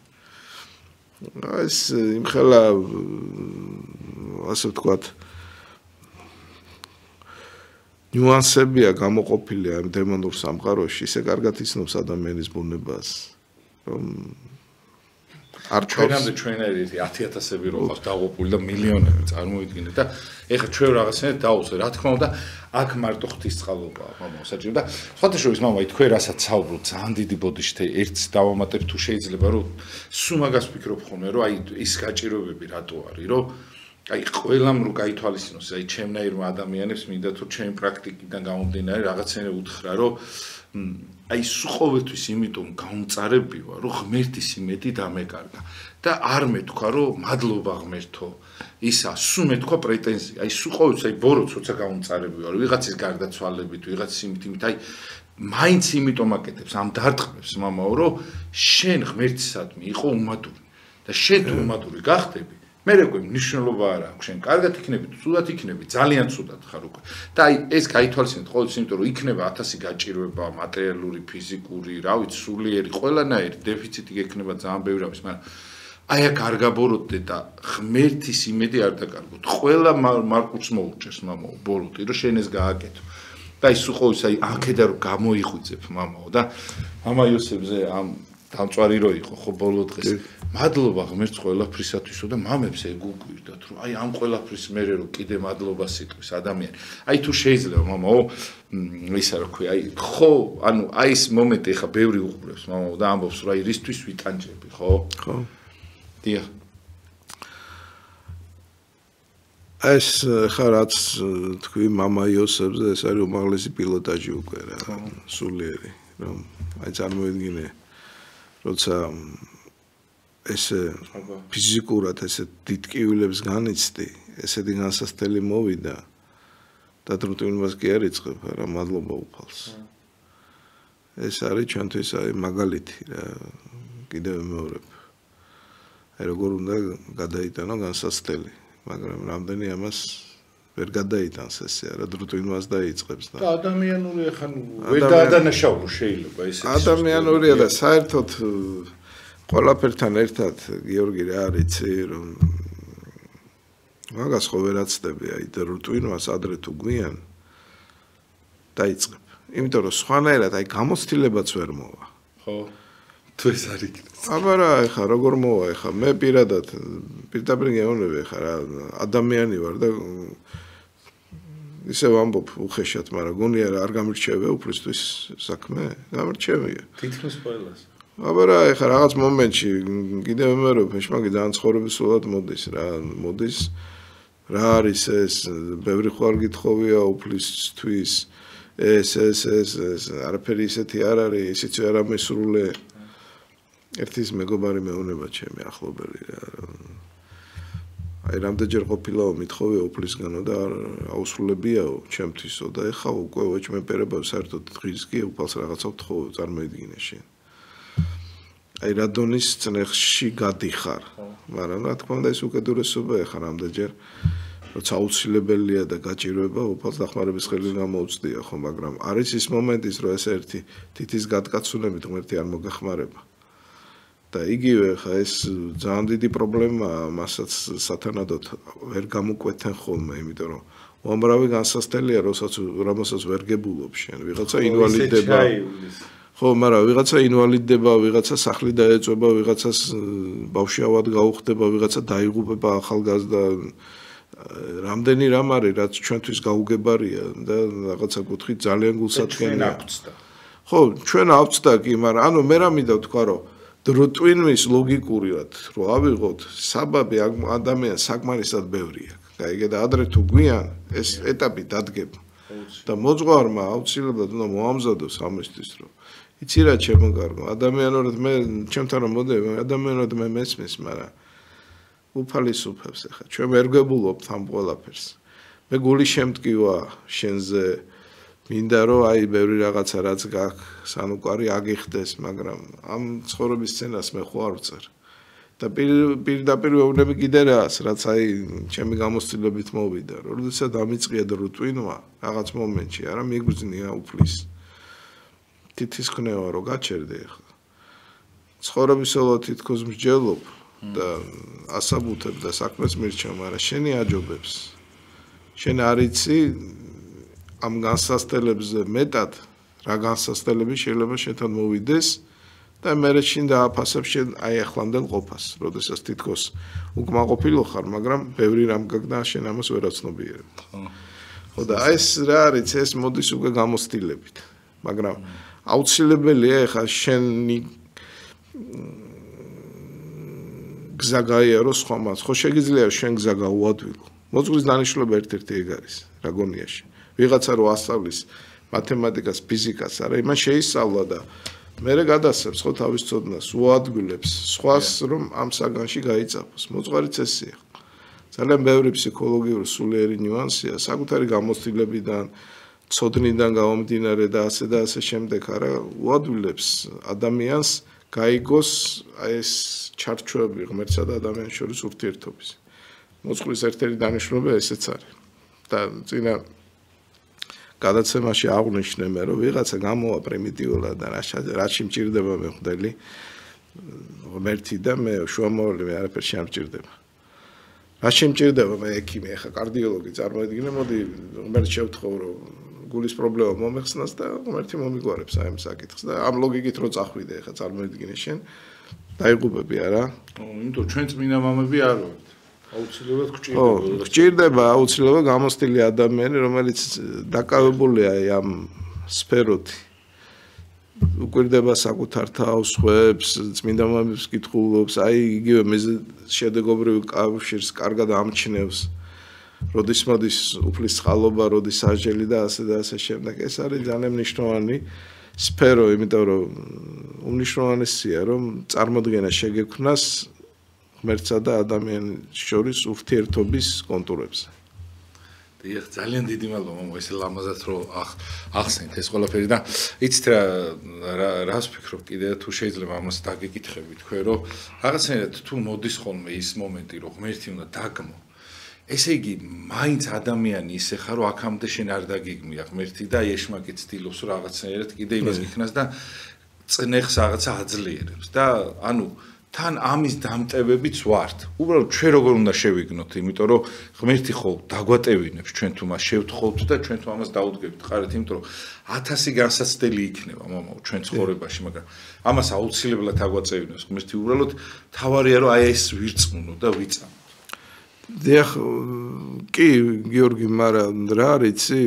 ეს იმხელა ასე ვთქვათ ნიუანსებია გამოყოფილი ამ დემონურ სამყაროში ისე კარგად იცნობს ადამიანის ბუნებას რომ არ ჩვენამდე ჩვენერი 10000-ები რო ყავს დაღუპული და მილიონები წარმოიდგინეთ და ეხლა ჩვენ რაღაცნაირად დავუსვე რა თქმა უნდა აქ მარტო ღვთისწყალობაა მამა საჭირო და სხვათაშორის მამა თქვენ რასაც საუბრობთ ძალიან დიდი ბოდიშთე ერთს დავამატებ თუ შეიძლება რომ სულ მაგას ვფიქრობ ხოლმე რომ აი ის გაჭიროებები რატო არის რომ აი ყველამ რო გაითვალისწინოს აი ჩემნაირმა ადამიანებს მინდა თუ ჩემ პრაქტიკიდან გამომდინარე რაღაცნაირად უთხრა რომ აი სულ ყოველთვის იმიტომ გამწარები ვარ რომ ღმერთის იმედი დამეკარგა და არ მეთქვა რომ მადლობა ღმერთო ისა სულ მეთქვა პრეტენზია აი სულ ყოველთვის აი ბოროტ როცა გამწარები ვარ ვიღაცის გარდაცვალებით ვიღაცის იმით აი მაინც იმიტომ აკეთებს ამ დარტყმებს მამაო რომ შენ ღმერთისადმი იყო უმადური და შენ თუ უმადური გახდები მე რეკვე მნიშვნელობა არ აქვს შენ კარგად იქნები თუ ცუდად იქნები ძალიან ცუდად ხარ უკვე და აი ეს გაითვალისწინეთ ყოველთვის იმიტომ რომ იქნება 1000 გაჭირვება მატერიალური ფიზიკური რა ვიცი სულიერი ყველანაირი დეფიციტი გექნება ძალიან ბევრი რამის მაგრამ აი აქ არ გაბოროტდე და ღმერთის იმედი არ დაკარგოთ ყველა მარკუს მოუჭერს მამაო ბოროტი რომ შენ ეს გააკეთო და ის უყოვის აი აქედა რომ გამოიღვიძებ მამაო და მამა იოსებზე ამ დამწვარი რო იყო ხო ბოლო დღეს მადლობა ღმერთს ყველაფრისათვისო და მამებს ეგ უგვირდათ რომ აი ამ ყველაფრის მერე რომ კიდე მადლობა სიტყვის ადამიანი აი თუ შეიძლება მამაო ისა რა ქვია აი ხო ანუ აი ეს მომენტი ხა ბევრი უყურებს მამაო და ამბობს რომ აი რისთვის ვიტანჯები ხო ხო დიახ ეს ხა რაც თქვი მამა იოსებზე ეს არის უმაღლესი პილოტაჟი უკვე რა სულიერი რომ აი წარმოიდგინე როცა ესე ფიზიკურად ესე დიდ კივილებს განიცდი, ესეთი განსასწრელი მოვიდა და დროთვინებას კი არ იწყებ, რა მადლობა უფალს. ეს არის ჩვენთვის აი მაგალითი რა კიდევ მეორებ. აი როგორ უნდა გადაიტანო განსასწრელი, მაგრამ რამდენი ამას ვერ გადაიტანს ესე რა დროთვინებას დაიწყებს და ადამიანური ახლა ვერ დაადანაშაულო შეიძლება ესე ადამიანურია და საერთოდ ყველაფერთან ერთად გიორგი რა არიცი რომ მაგას ხო ვერ აცდები აი დროთვინებას ადრე თუ გვიან დაიწყებ იმიტომ რომ სხვანაირად აი გამოცდილებაც ვერ მოვა ხო თუ ეს არ იქნეს აბა რა ეხა როგორ მოვა ეხა მე პირდაპირ გეუბნები ეხა რა ადამიანი ვარ და ისე ვამბობ უხეშად მაგრამ გონია რა არ გამირჩევია უფლისთვის საქმე გამირჩევია თითქმის ყველას აბა რა ეხა რაღაც მომენტში კიდევ მერე ფეშმაგი ძალიან ცხოვრებისულად მოდის რა მოდის რა არის ეს ბევრი ხوار გითხოვია უფლისთვის ეს არაფერი ისეთი არ არის ისიც არ ამისრულე ერთის მეგობარი მეუნება ჩემი ახლობელი რა აი რამდენჯერ ყოფილაო მithოვე უფლისგანო და აუსრულებიაო ჩემთვისო და ეხა უკვე ვეჭმეპერება საერთოდ დღის კი უფალს რაღაცა ვთხოვე წარმოიდგინე შენ აი რადონის წნეხში გადიხარ მაგრამ რა თქმა უნდა ეს უკიდურესობა ეხა რამდენჯერ როცა აუცილებელია და გაჭირვება უფალს დახმარების ხელი გამოუწდია ხო მაგრამ არის ის მომენტის რომ ეს ერთი თითის გადკაცუნებით ღმერთი არ მოგეხმარება და იგივე ხა ეს ძალიან დიდი პრობლემაა მასაც სათანადოდ ვერ გამოკვეთენ ხოლმე იმიტომ რომ უამრავი განსასწრელია რომელსაც ვერ გებულობ შენ ვიღაცა ინვალიდდება ხო მაგრამ ვიღაცა ინვალიდდება ვიღაცა სახლი დაეწובה ვიღაცას ბავშვად გაუხდება ვიღაცა დაიღუპება ახალგაზრდა რამდენი რამ არის რაც ჩვენთვის გაუგებარია და რაღაცა კუთხით ძალიან გულსათხენია ხო ჩვენ ავწდა კი მაგრამ ანუ მე რა მინდა თქვა რომ დროთვინვის ლოგიკურად რო ავიღოთ საბაბი ადამიანს საკმარისად ბევრი აქვს. გაიგე და ადრე თუ გვიან ეს ეტაპი დადგება. და მოძღვარმა აუცილებლად უნდა მოამზადოს ამისთვის რომ იცი რა შემოგარგო ადამიანურად მე ჩემთან რომ მოდები ადამიანურად მე მესმის მაგრამ უფალისუფებს ახლა ჩვენ ვერ გვებულობთ ამ ყველაფერს. მე გული შემტკივა შენზე მინდა რომ აი ბევრი რაღაცა რაც გაქვს სანუკვარი აგიხდეს მაგრამ ამ ცხოვრების სცენას მე ხო არ ვწერ და პირდაპირ ვეუბნები კიდე რას, რაც აი ჩემი გამოცდილებით მოვიდა. როდესაც დამიწყია რუტვინვა რაღაც მომენტში, არა მიგრძნია უფლის. თითის ხნევა რო გაჩერდე ახლა. ცხოვრებისეულო თითქოს მსჯელობ და ასაბუთებ და საქმეს მირჩევ, მაგრამ შენი აჯობებს. შენ არ იცი ამ განსასწრებლებზე მეტად რა განსასწრებლები შეიძლება შენთან მოვიდეს და მე შენ დააფასებ შენ აი ახლანდელ ყოფას, როდესაც თითქოს უკმაყოფილო ხარ, მაგრამ ბევრი რამ გაგდა შენ ამას ვერ აცნობიერებ. ხო და აი ეს რა არის, ეს მოდის უკვე გამოცდილებით. მაგრამ აუცილებელია ეხლა შენი გზა გაიარო სხვამაც. ხო შეგიძლია შენ გზა გაუადვილო. მოძღვრის დანიშნულება ერთ-ერთი ეგ არის რაგონიაში. ვიღაცა რო ასწავლის მათემატიკას, ფიზიკას, არა, იმან შეისწავლა და მერე გადასცემს ხო თავის ცოდნას, უადვილებს სხვას რომ ამ საგანში გაიწაფოს. მოძღვარიც ესეა. ძალიან ბევრი ფსიქოლოგიური სულიერი ნიუანსია, საკუთარი გამოცდილებიდან, ცოდნიდან გამომდინარე და ასე შემდეგ, არა, უადვილებს ადამიანს გაიგოს აი ეს ჩარჩოები ღმერთსა და ადამიანის შორის ურთიერთობის. მოძღვრის ერთ-ერთი დანიშნულება ესეც არის. და წინა გადაცემაში აღვნიშნე მე რომ ვიღაცა გამოვა პრიმიტიულად და რაში მჭირდება მე ხვდელი ღმერთი და მე შუამავალი მე არაფერში არ მჭირდება. რაში მჭირდება მე ექიმი, ახლა კარდიოლოგი წარმოედგინე, მოდი ღმერთს შევთხოვ რომ გულის პრობლემა მომეხსნას და ღმერთი მომიგوارებს აი ამ საკითხს და ამ ლოგიკით რო წახვიდე ახლა წარმოედგინე შენ დაიღუპები არა? იმიტომ ჩვენ წმინდა მამები არ ვართ. აუცილებლად გჭირდება. გჭირდება აუცილებლად გამოცდილი ადამიანი, რომელიც დაკავებულია ამ სფეროთი. უკვირდება საკუთარ თავს, ხვებს, წმინდა მამებს კითხულობს, აი იგივე შედეგობრივ კავშირს კარგად ამჩნევს. როდის მოდის უფლის წყალობა, როდის საჯელი და ასე შემდეგ. ეს არის ძალიან მნიშვნელოვანი სფერო, იმიტომ რომ უმნიშვნელოვანესია, რომ წარმოდგენა შეგექმნას ღმერთსა და ადამიანის შორის ურთიერთობის კონტურებზე. დიახ, ძალიან დიდი მადლობა მომო ესე ლამაზად რო ახსენეთ ეს ყველაფერი და იცით რას ვფიქრობ კიდე თუ შეიძლება ამას დაგეკითხები თქვენ რომ რაღაცნაირად თუ მოდის ხოლმე ის მომენტი რომ ღმერთი უნდა დაგმო ესე იგი მაინც ადამიანი ისე ხარ რომ აქამდე შენ არ დაგიგმია ღმერთი და ეშმაკი ცდილობს რომ რაღაცნაირად კიდე იმას გიქნას და წნეხს რაღაცა აძლიერებს და ანუ თან ამის დამტევებიც ვართ. უბრალოდ ჩვენ როგორ უნდა შევიგნოთ, იმიტომ რომ ღმერთი ხო დაგვატევინებს ჩვენ თუ მას შევთხოვთ და ჩვენ თუ ამას დაუდგებით ხარეთ, იმიტომ რომ 1000 განსაცდელი იქნება მომავალ ჩვენ ცხოვრებაში, მაგრამ ამას აუცილებლად აგვაწევინებს ღმერთი. უბრალოდ თავარია რომ აი ეს ვირწმუნო და ვიწამო. დიახ, კი, გიორგი, მაგრამ რა არიცი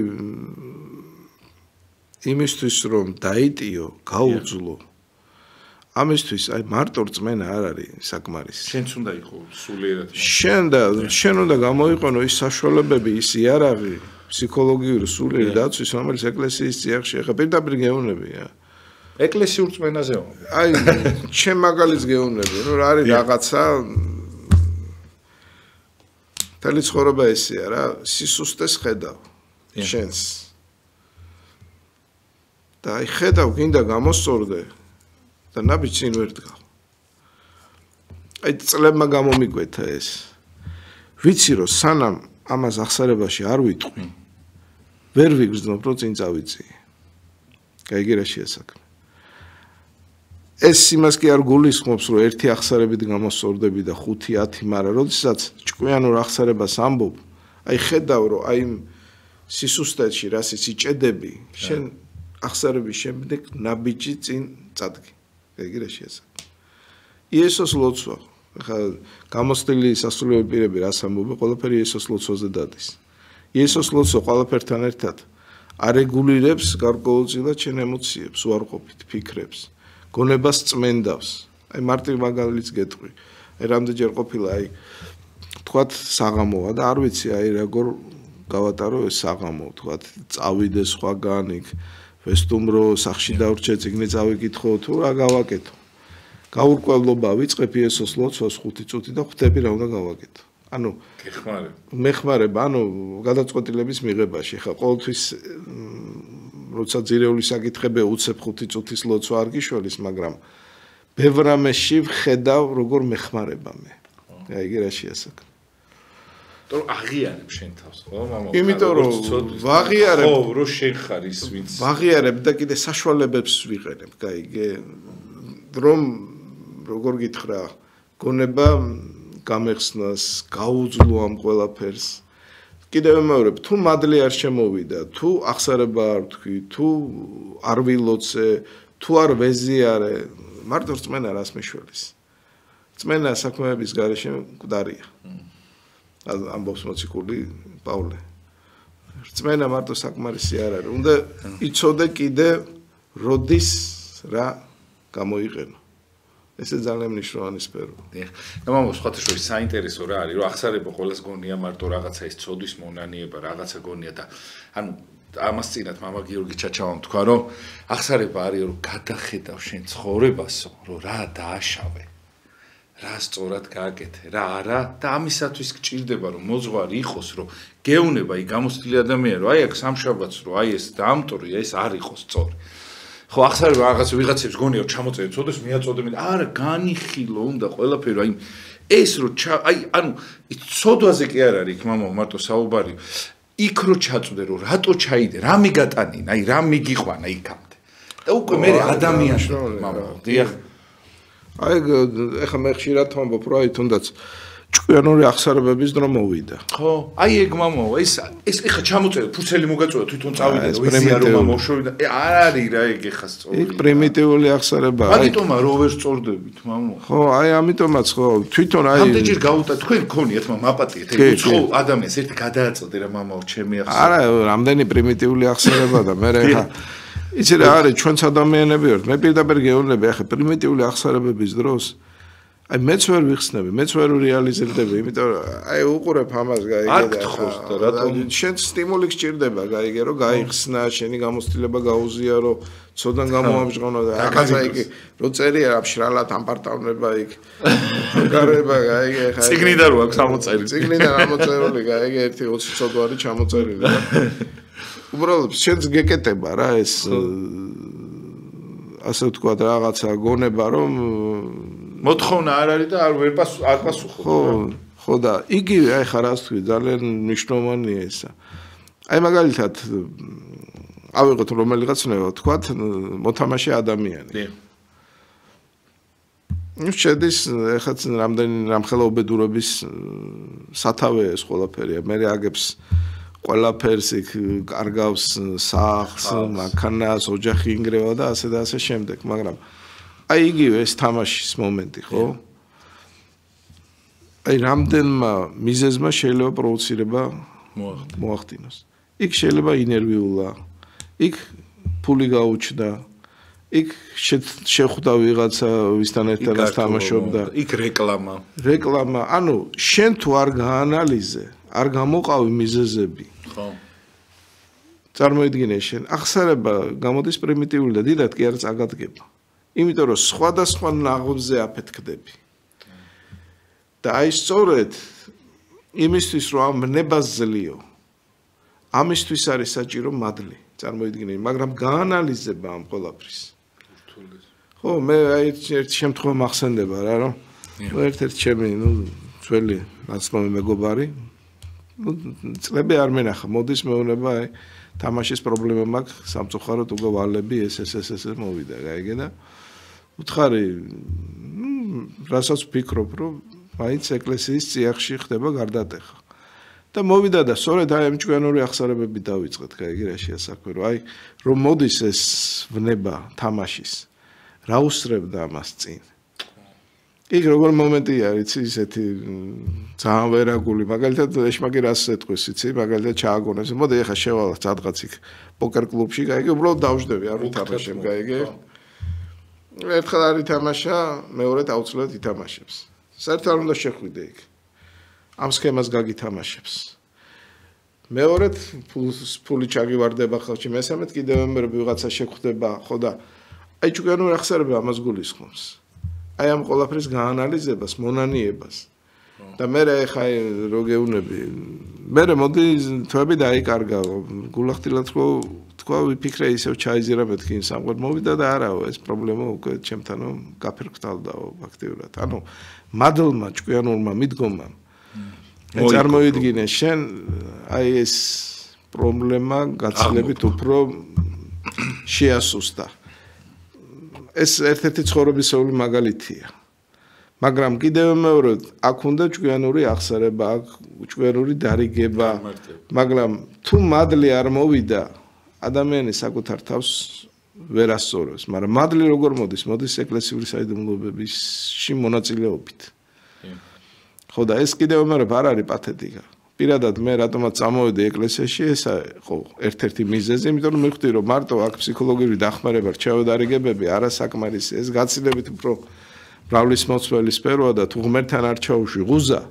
იმისთვის რომ დაიტიო, გაუძლო ამისთვის აი მარტო რწმენა არ არის საკმარისი. შენც უნდა იყო სულიერად. შენ უნდა გამოიყენო ის საშუალებები, ის იარაღი, ფსიქოლოგიური სულიერი დაცვის, რომელიც ეკლესიის წიაღში ახლა პირდაპირ გეუბნებია. ეკლესიურ რწმენაზეო. აი, ჩემ მაგალითს გეუბნები, რომ რა არის რაღაცა თელი ცხოვრება ესეა რა, სისუსტეს ხედავ შენს. და აი ხედავ, გინდა გამოსწორდე და ნაბიჯს წინ ვერ დგავ. აი წლებმა გამომიკვეთა ეს. ვიცი რომ სანამ ამას ახსარებაში არ ვიტყვი, ვერ ვიგრძნობ რომ წინ წავიწიე. გაიგე რა შეასაქმე. ეს იმას კი არ გულისხმობს რომ ერთი ახსარებით გამოსწორდები და 5-10, მაგრამ როდესაც ჭკვიანურ ახსარებას ამბობ, აი ხედავ რომ აი სისუსტეში რასიც იჭედები, შენ ახსარების შემდეგ ნაბიჯი წინ წადგი. გაიგე რა შეასაქმე. იესოს ლოცვა. ახლა გამოცდილი სასულიერო პირები რას ამბობენ, ყველაფერი იესოს ლოცვაზე დადის. იესოს ლოცვა ყველაფერთან ერთად არეგულირებს გარკვეულწილად შენ ემოციებს, უარყოფით, ფიქრებს, გონებას წმენდავს. აი მარტივ მაგალითს გეტყვი. აი რამდენჯერ ყოფილა აი თქვათ საღამოა და არ ვიცი აი როგორ გავატარო ეს საღამო, თქვათ წავიდე სხვაგან იქ ვესტუმრო, სახში დავრჩე, წიგნი წავიკითხო, თუ რა გავაკეთო. გაურკვევლობა ვიწყებ იესოს ლოცვას 5 წუთი და ხვდები რა უნდა გავაკეთო. ანუ მეხმარება, ანუ გადაწყვეტილების მიღებაში. ხა ყოველთვის როცა ძირეული საკითხებია უცებ 5 წუთის ლოცვა არ გიშველის, მაგრამ ბევრ რამეში ვხედავ როგორ მეხმარება მე. გაიგე რა შეასაქმე. თუ აღიარებ შენ თავს, ხო, მამა? იმიტომ რომ ვაღიარებ, ხო, რო შენ ხარ ის ვინც ვაღიარებ და კიდე საშუალებებს ვიყენებ, გაიგე? რომ როგორ გითხრა, გონება გამეხსნას, გაუძლო ამ ყველაფერს. კიდევ მეორებ, თუ მადლი არ შემოვიდა, თუ ახსარება არ თქვი, თუ არ ვილოცე, თუ არ ვეზიარე, მარტო რწმენა რას მიშველის. რწმენა საქმეების გარეშე მკვდარია. ამბობს მოციქული პავლე. რწმენა მარტო საკმარისი არ არის. უნდა იცოდე კიდე როდის რა გამოიყენო. ესე ძალიან მნიშვნელოვანი სფეროა. დიახ. და მამოს სხვათა შორის საინტერესო რა არის, რომ ახსარება ყოველს გონია მარტო რაღაცა ის ცოდვის მონანიება, რაღაცა გონია და ანუ ამას წინათ მამა გიორგი ჩაჩავამ თქვა, რომ ახსარება არის რომ გადახედავ შენ ცხოვრებასო, რომ რა დააშავე. რა სწორად გააკეთე, რა არა და ამისათვის გჭირდება რომ მოძღვარი იყოს, რომ გეუნება ის გამოცდილი ადამიანი, რომ აი აქ სამშაბათს რომ აი ეს დაამტორი, ეს არ იყოს სწორი. ხო ახსარება რაღაც ვიღაცებს გონია რომ ჩამოწერე ცოდეს მიაწოდე არა განიხილო უნდა ყველაფერი აი ეს რომ აი ანუ ცოდვაზე კი არ არის იქ მამა მარტო საუბარი იქ რო ჩაწვდე რომ რატო ჩაიდე რა მიგატანინა აი რა მიგიყვანა იქამდე და უკვე მე ადამიანში მამა დიახ აი ეხლა მე ხშირად ვამბობ რომ აი თუნდაც ჭკვიანური ახსარებების დრო მოვიდა. ხო, აი ეგ მამა, ეს ეხა ჩამოწერე, ფურცელი მოგაწოდა თვითონ წავიდა და ვიზია რომ მამა უშოვიდა. არ არის რა ეგ ეხა სწორი. ეგ პრიმიტიული ახსარებაა. ამიტომა რო ვერ სწორდებით, მამა. ხო, აი ამიტომაც ხო, თვითონ აი ამდენჯერ გაუტა თქვენ გქონიათ მამა აპატიეთ, ეგ უცხო ადამიანს ერთი გადააწოდე რა მამაო, ჩემი ახსარება. არა, რამდენი პრიმიტიული ახსარება და მე ეხა იცი რა არის ჩვენც ადამიანები ვართ. მე პირდაპირ გეუბნები ეხა პრიმიტიული ახსარებების დროს აი მეც ვერ ვიხსნები, მეც ვერ რეალიზებდები, იმიტომ რომ აი უყურებ ამას გაიგე და რატომ შენ სტიმული გჭირდება, გაიგე რომ გაიხსნა, შენი გამოცდილება გაუზიარო, ცოდან გამოამჟღავნო და რაღაცა იგი რო წერია რა მშრალად ამპარტავნება იქ. გარება გაიგე ხა. ციგნიდან რო აქვს ამოწერილი. ციგნიდან ამოწერილი, გაიგე 1-20 ცოდვარი ჩამოწერილი. უბრალოდ შენს გეკეტება რა ეს ასე ვთქვა რაღაცა გონება რომ მოთხოვნა არ არის და არ პასუხობ. ხო და იგივე აი ხარ ასე თქვი ძალიან მნიშვნელოვანია ესა. აი მაგალითად ავიღოთ რომელიღაც ნება ვთქვათ მოთამაშე ადამიანი. დიახ. შედის ეხაც რამხელა უბედურების სათავე ეს ყველაფერია. მე აგებს ყველაფერს იქ კარგავს სახლს, მანქანას, ოჯახი ინგრევა და ასე შემდეგ, მაგრამ აი იგივე ეს თამაშის მომენტი, ხო? აი რამდენმა მიზეზმა შეიძლება პროვოცირება მოახდინოს. იქ შეიძლება ინერვიულა, იქ ფული გაუჩნდა, იქ შეხვდა ვიღაცა ვისთან ერთადაც თამაშობდა, იქ რეკლამა. რეკლამა, ანუ შენ თუ არ გაანალიზე, არ გამოყავი მიზეზები. ხო. წარმოიდგინე შენ, ახსარება გამოდის პრიმიტიული და დიდად კი არ წაგადგება. იმიტომ რომ სხვადასხვა ნაღმზე აფეთქდები. და აი სწორედ იმისთვის რომ ამ ნებას ძლიო, ამისთვის არის საჭირო მადლი, წარმოიდგინე, მაგრამ გაანალიზება ამ ყველაფრის. ხო, მე აი ერთ შემთხვევა მახსენდება რა, რომ ერთ-ერთი ჩემი, ძველი ნაცნობი მეგობარი, წლები არ მენახა, მოდის მეუბნება აი თამაშის პრობლემა მაქვს, სამწუხაროდ უკვე ვალები ეს მოვიდა, გაიგე და უთხარი, რასაც ვფიქრობ, რომ მაინც ეკლესიის წიაღში ხდება გარდატეხა. და მოვიდა და სწორედ აი ამ ჭკვიანური ახსარებები დავიწყეთ, გაიგე რა შეასაქმე, რომ აი რომ მოდის ეს ვნება თამაშის, რა უსწრებდა ამას წინ. იქ როგორ მომენტია, იცი, ისეთი ძალიან ვერაგული, მაგალითად ეშმაკი რას ეთქვის, იცი, მაგალითად ჩააგონებს, მოდი ეხა შევალ სადღაც იქ პოკერ კლუბში, გაიგე, უბრალოდ დავждები, არ ვითამაშებ, გაიგე. ერთხელ არ ითამაშა, მეორედ აუცილებლად ითამაშებს. საერთოდ არ უნდა შეხვიდე იქ. ამ სქემას გაგითამაშებს. მეორედ ფული ჩაგივარდება ხალხში, მესამედ კიდევ ვიღაცა შეხვდება, ხო და აი ჭკვიანური ახსარება ამას გულისხმობს. აი ამ ყველაფრის გაანალიზებას, მონანიებას. და მე ხა რო გეუნები, მე მოდი თვები დაიკარგა, გულახდილად რო თქვა, ვიფიქრე ისევ ჩაიზირა მეთქი იმ სამყარო მოვიდა და არაო, ეს პრობლემა უკვე ჩემთანო გაფერხდაო ფაქტიურად. ანუ მადლმა ჭკვიანურმა მიდგომამ წარმოიდგინე შენ აი ეს პრობლემა გაცილებით უფრო შეასუსტა. ეს ერთ-ერთი ცხოვრებისეული მაგალითია. მაგრამ კიდევ მეორე აქ უნდა ჭკვიანური აღსარება, აქ ჭკვიანური დარიგება, მაგრამ თუ მადლი არ მოვიდა, ადამიანი საკუთარ თავს ვერ ასწორებს, მაგრამ მადლი როგორ მოდის? მოდის ეკლესიური საიდუმლოებებში მონაწილეობით. ხო და ეს კიდევ მეორე არ არის პათეტიკა. პირადად მე რატომაც წამოვედი ეკლესიაში, ეს ხო ერთ-ერთი მიზეზი, იმიტომ რომ მივხვდი რომ მარტო აქ ფსიქოლოგიური დახმარება, რჩევადარიგებები არასაკმარისი, ეს გაცილებით უფრო მრავლისმომცველი სფეროა და თუ ღმერთთან არ ჩაუშვი ღუზა,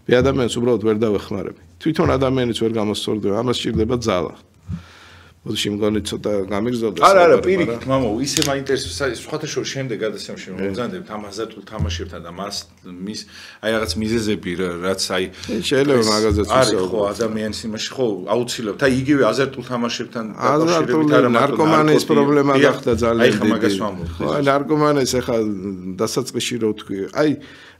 მე ადამიანს უბრალოდ ვერ დავეხმარები. თვითონ ადამიანიც ვერ გამოსწორდება, ამას სჭირდება ძალა. მოდიში მგონი ცოტა გამიგზავნა. არა, პირიქით, მამო, ისე მაინტერესებს, სხვათა შორის შემდეგ გადასემში მოგზავნებთ ამ აზარტულ თამაშებთან და მის აი რაღაც მიზეზები, რაც აი შეიძლება მაგაზეც არის ხო ადამიანის იმაში ხო აუცილებლად. აი იგივე აზარტულ თამაშებთან დაკავშირებით არა ნარკომანიის პრობლემა გახდა ძალიან დიდი. აი ხა მაგას ვამბობ. ხო, ნარკომანიის ახლა დასაწყისში რო თქვი, აი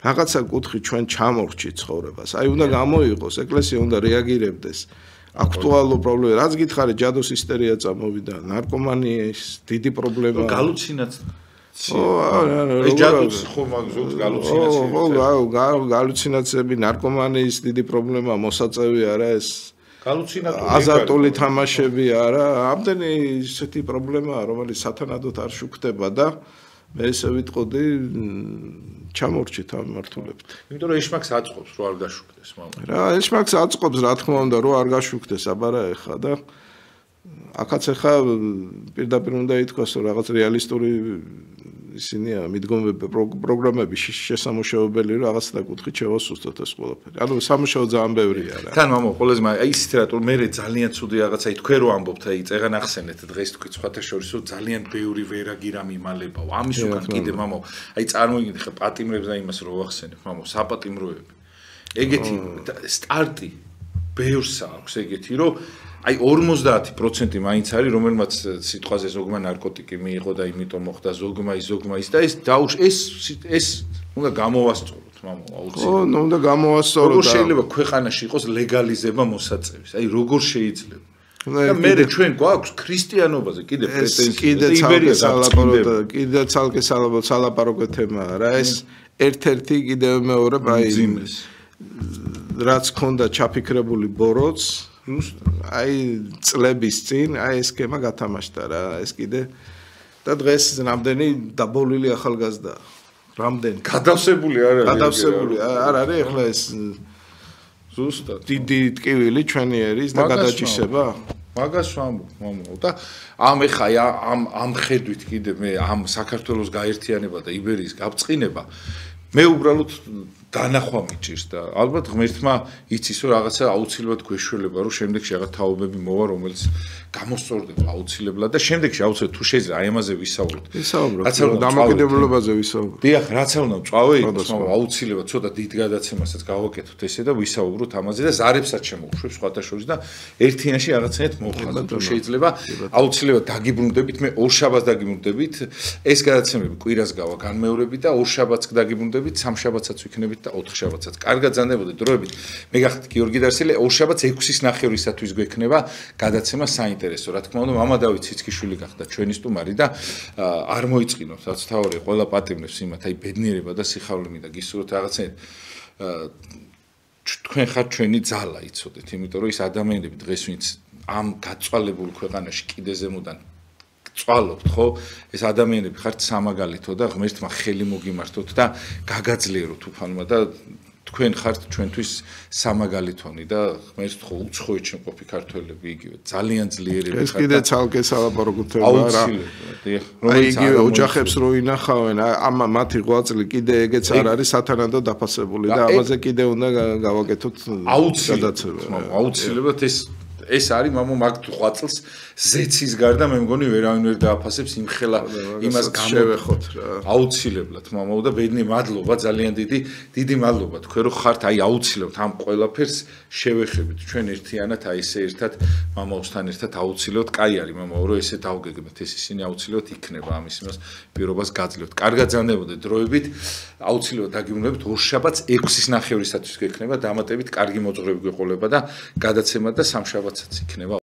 რაღაცა კუთხი ჩვენ ჩამორჩით ცხოვრებას. აი უნდა გამოიყოს, ეკლესია უნდა რეაგირებდეს. აქტუალურ პრობლემას, რაც გითხარი, ჯადოს ისტერია წამოვიდა, ნარკომანიის დიდი პრობლემა. გალუცინაცია. ეს ჯადოს ხო მაგზობს გალუცინაცია. ხო, გალუცინაციები, ნარკომანიის დიდი პრობლემა, მოსაწევი არა ეს. გალუცინატორი. აზარტული თამაშები არა, ამდენი ისეთი პრობლემაა, რომელიც სათანადოდ არ შუქდება და მე ესე ვიტყოდი ჩამორჩით ამ მართულებით. იმიტომ რომ ეშმაკს აწყობს რო არ გაშუქდეს, მამა. რა, ეშმაკს აწყობს, რა თქმა უნდა, რო არ გაშუქდეს, აბარა ეხა და აქაც ეხა პირდაპირ უნდა ითქვას, რომ რაღაც რეალისტური ისინია მიდგომები პროგრამები შესამუშავებელი, რომ რაღაც საკუთხით შევასუსტოთ ეს ყველაფერი. ანუ სამუშაო ძალიან ბევრია რა. თან მამა, ყველაზე აი ისეთ რატომ მე ძალიან ცუდი რაღაცა აი თქვენ რო ამბობთ, აი წეგან ახსენეთ დღეს თქვი სხვათა შორის რომ ძალიან ბევრი ვერაგი რამ იმალებაო. ამის უკან კიდე მამა, აი წარმოიდგინე ხა პატიმრებს და იმას რო ვახსენებ, მამა, საპატიმროები. ეგეთი სტარტი ბევრს აქვს ეგეთი, რომ აი 50% მაინც არის, რომელმაც სიტყვაზე ზოგმა ნარკოტიკი მიიღო და იმიტომ მოხდა ზოგმა ის და ეს უნდა გამოვასწოროთ, მამა, აუცილებლად. ხო, უნდა გამოვასწოროთ. როგორ შეიძლება ქვეყანაში იყოს ლეგალიზება მოსაწევის? აი როგორ შეიძლება? და მე ჩვენ გვაქვს ქრისტიანობაზე კიდე პრეტენზია. კიდე ცალკე სალაპარაკო თემაა რა, ეს ერთ-ერთი კიდევ მეორე აი რაც ქონდა ჩაფიქრებული ბოროტს აი წლების წინ აი ეს სქემა გათამაშდა რა ეს კიდე და დღეს რამდენი დაბოლილი ახალგაზრდა რამდენი გადავსებული არ არის ახლა ეს ზუსტად დიდი ტკივილი ჩვენი ერის და გადაჭისება მაგას ვამბობ მამა და ამ ეხა ამ ხედვით კიდე მე ამ საქართველოს გაერთიანება და იბერიის გაბწყინება მე უბრალოდ განახვა მიჭირს და ალბათ ღმერთმა იცის რომ რაღაცა აუცილებლად გვეშველება რომ შემდეგში რაღაც თაობები მოვა რომელიც გამოსწორდება აუცილებლად და შემდეგში აუცილებლად თუ შეიძლება აი ამაზე ვისაუბროთ დამოკიდებულებაზე ვისაუბროთ დიახ რაცა უნდა წავე იყოს მაგრამ აუცილებლად ცოტა დიდ გადაცემასაც გავაკეთოთ ესე და ვისაუბროთ ამაზე და ზარებსაც შემოვუშვებ სხვათა შორის და ერთიანაში რაღაცნაირად მოვხაზოთ თუ შეიძლება აუცილებლად დაგიბრუნდებით მე ორ შაბათს დაგიბრუნდებით ეს გადაცემები კვირას გავა განმეორებით და ორ შაბათს დაგიბრუნდებით სამ შაბათსაც ვიქნებით და 4 შაბათსაც. კარგად ზანდებოდეთ დროებით. მე გახდით გიორგი დარსელი, 2 შაბათს 6:09-ისათვის გვექნება გადაცემა საინტერესო. რა თქმა უნდა, მამა დავით ციცქიშვილი გახდა ჩვენი სტუმარი და არ მოიწყინოთ, რაც თავი ყველა პატიმრებს იმათ, აი ბედნიერება და სიხარულები და გისურვოთ რაღაცნაირად თქვენ ხართ ჩვენი ძალა, იცოდეთ, იმიტომ რომ ის ადამიანები დღეს ვინც ამ გაწვალებულ ქვეყანაში კიდე ზემოდან წვალობთ ხო ეს ადამიანები ხართ სამაგალითო და ღმერთმა ხელი მოგიმართოთ და გაგაძლიეროთ უფალმა და თქვენ ხართ ჩვენთვის სამაგალითონი და ღმერთს ხო უცხოეთ შემყოფი ქართველები იგივე ძალიან ძლიერები ხართ ეს კიდე ცალკე სალაპარაკო თემაა რა რომელიც იგივე ოჯახებს რო ინახავენ ამ მათი ღვაწლი კიდე ეგეც არ არის სათანადო დაფასებული და ამაზე კიდე უნდა გავაკეთოთ აუცილებლად ეს ეს არის მამო მაგ 8 წელს ზეცის გარდა მე მგონი ვერავინ ვერ დააფასებს იმ ხელა იმას შევეხოთ რა. აუცილებლად მამო და ბედნი მადლობა ძალიან დიდი მადლობა თქვენ რომ ხართ აი აუცილებლად ამ ყველაფერს შევეხებით ჩვენ ერთიანად აი ესე ერთად მამაოსთან ერთად აუცილებლად კაი არის მამაო რომ ესე დავგეგმეთ ეს ისინი აუცილებლად იქნება ამის იმას პირობას გაძლევთ კარგად ზანდებოდეთ დროებით აუცილებლად დაგიბრუნებთ ორშაბათს 6-ის ნახევრისათვის გექნება დამატებით კარგი მოძღვრები გეყოლება და გადაცემა და სამშაბათსაც იქნება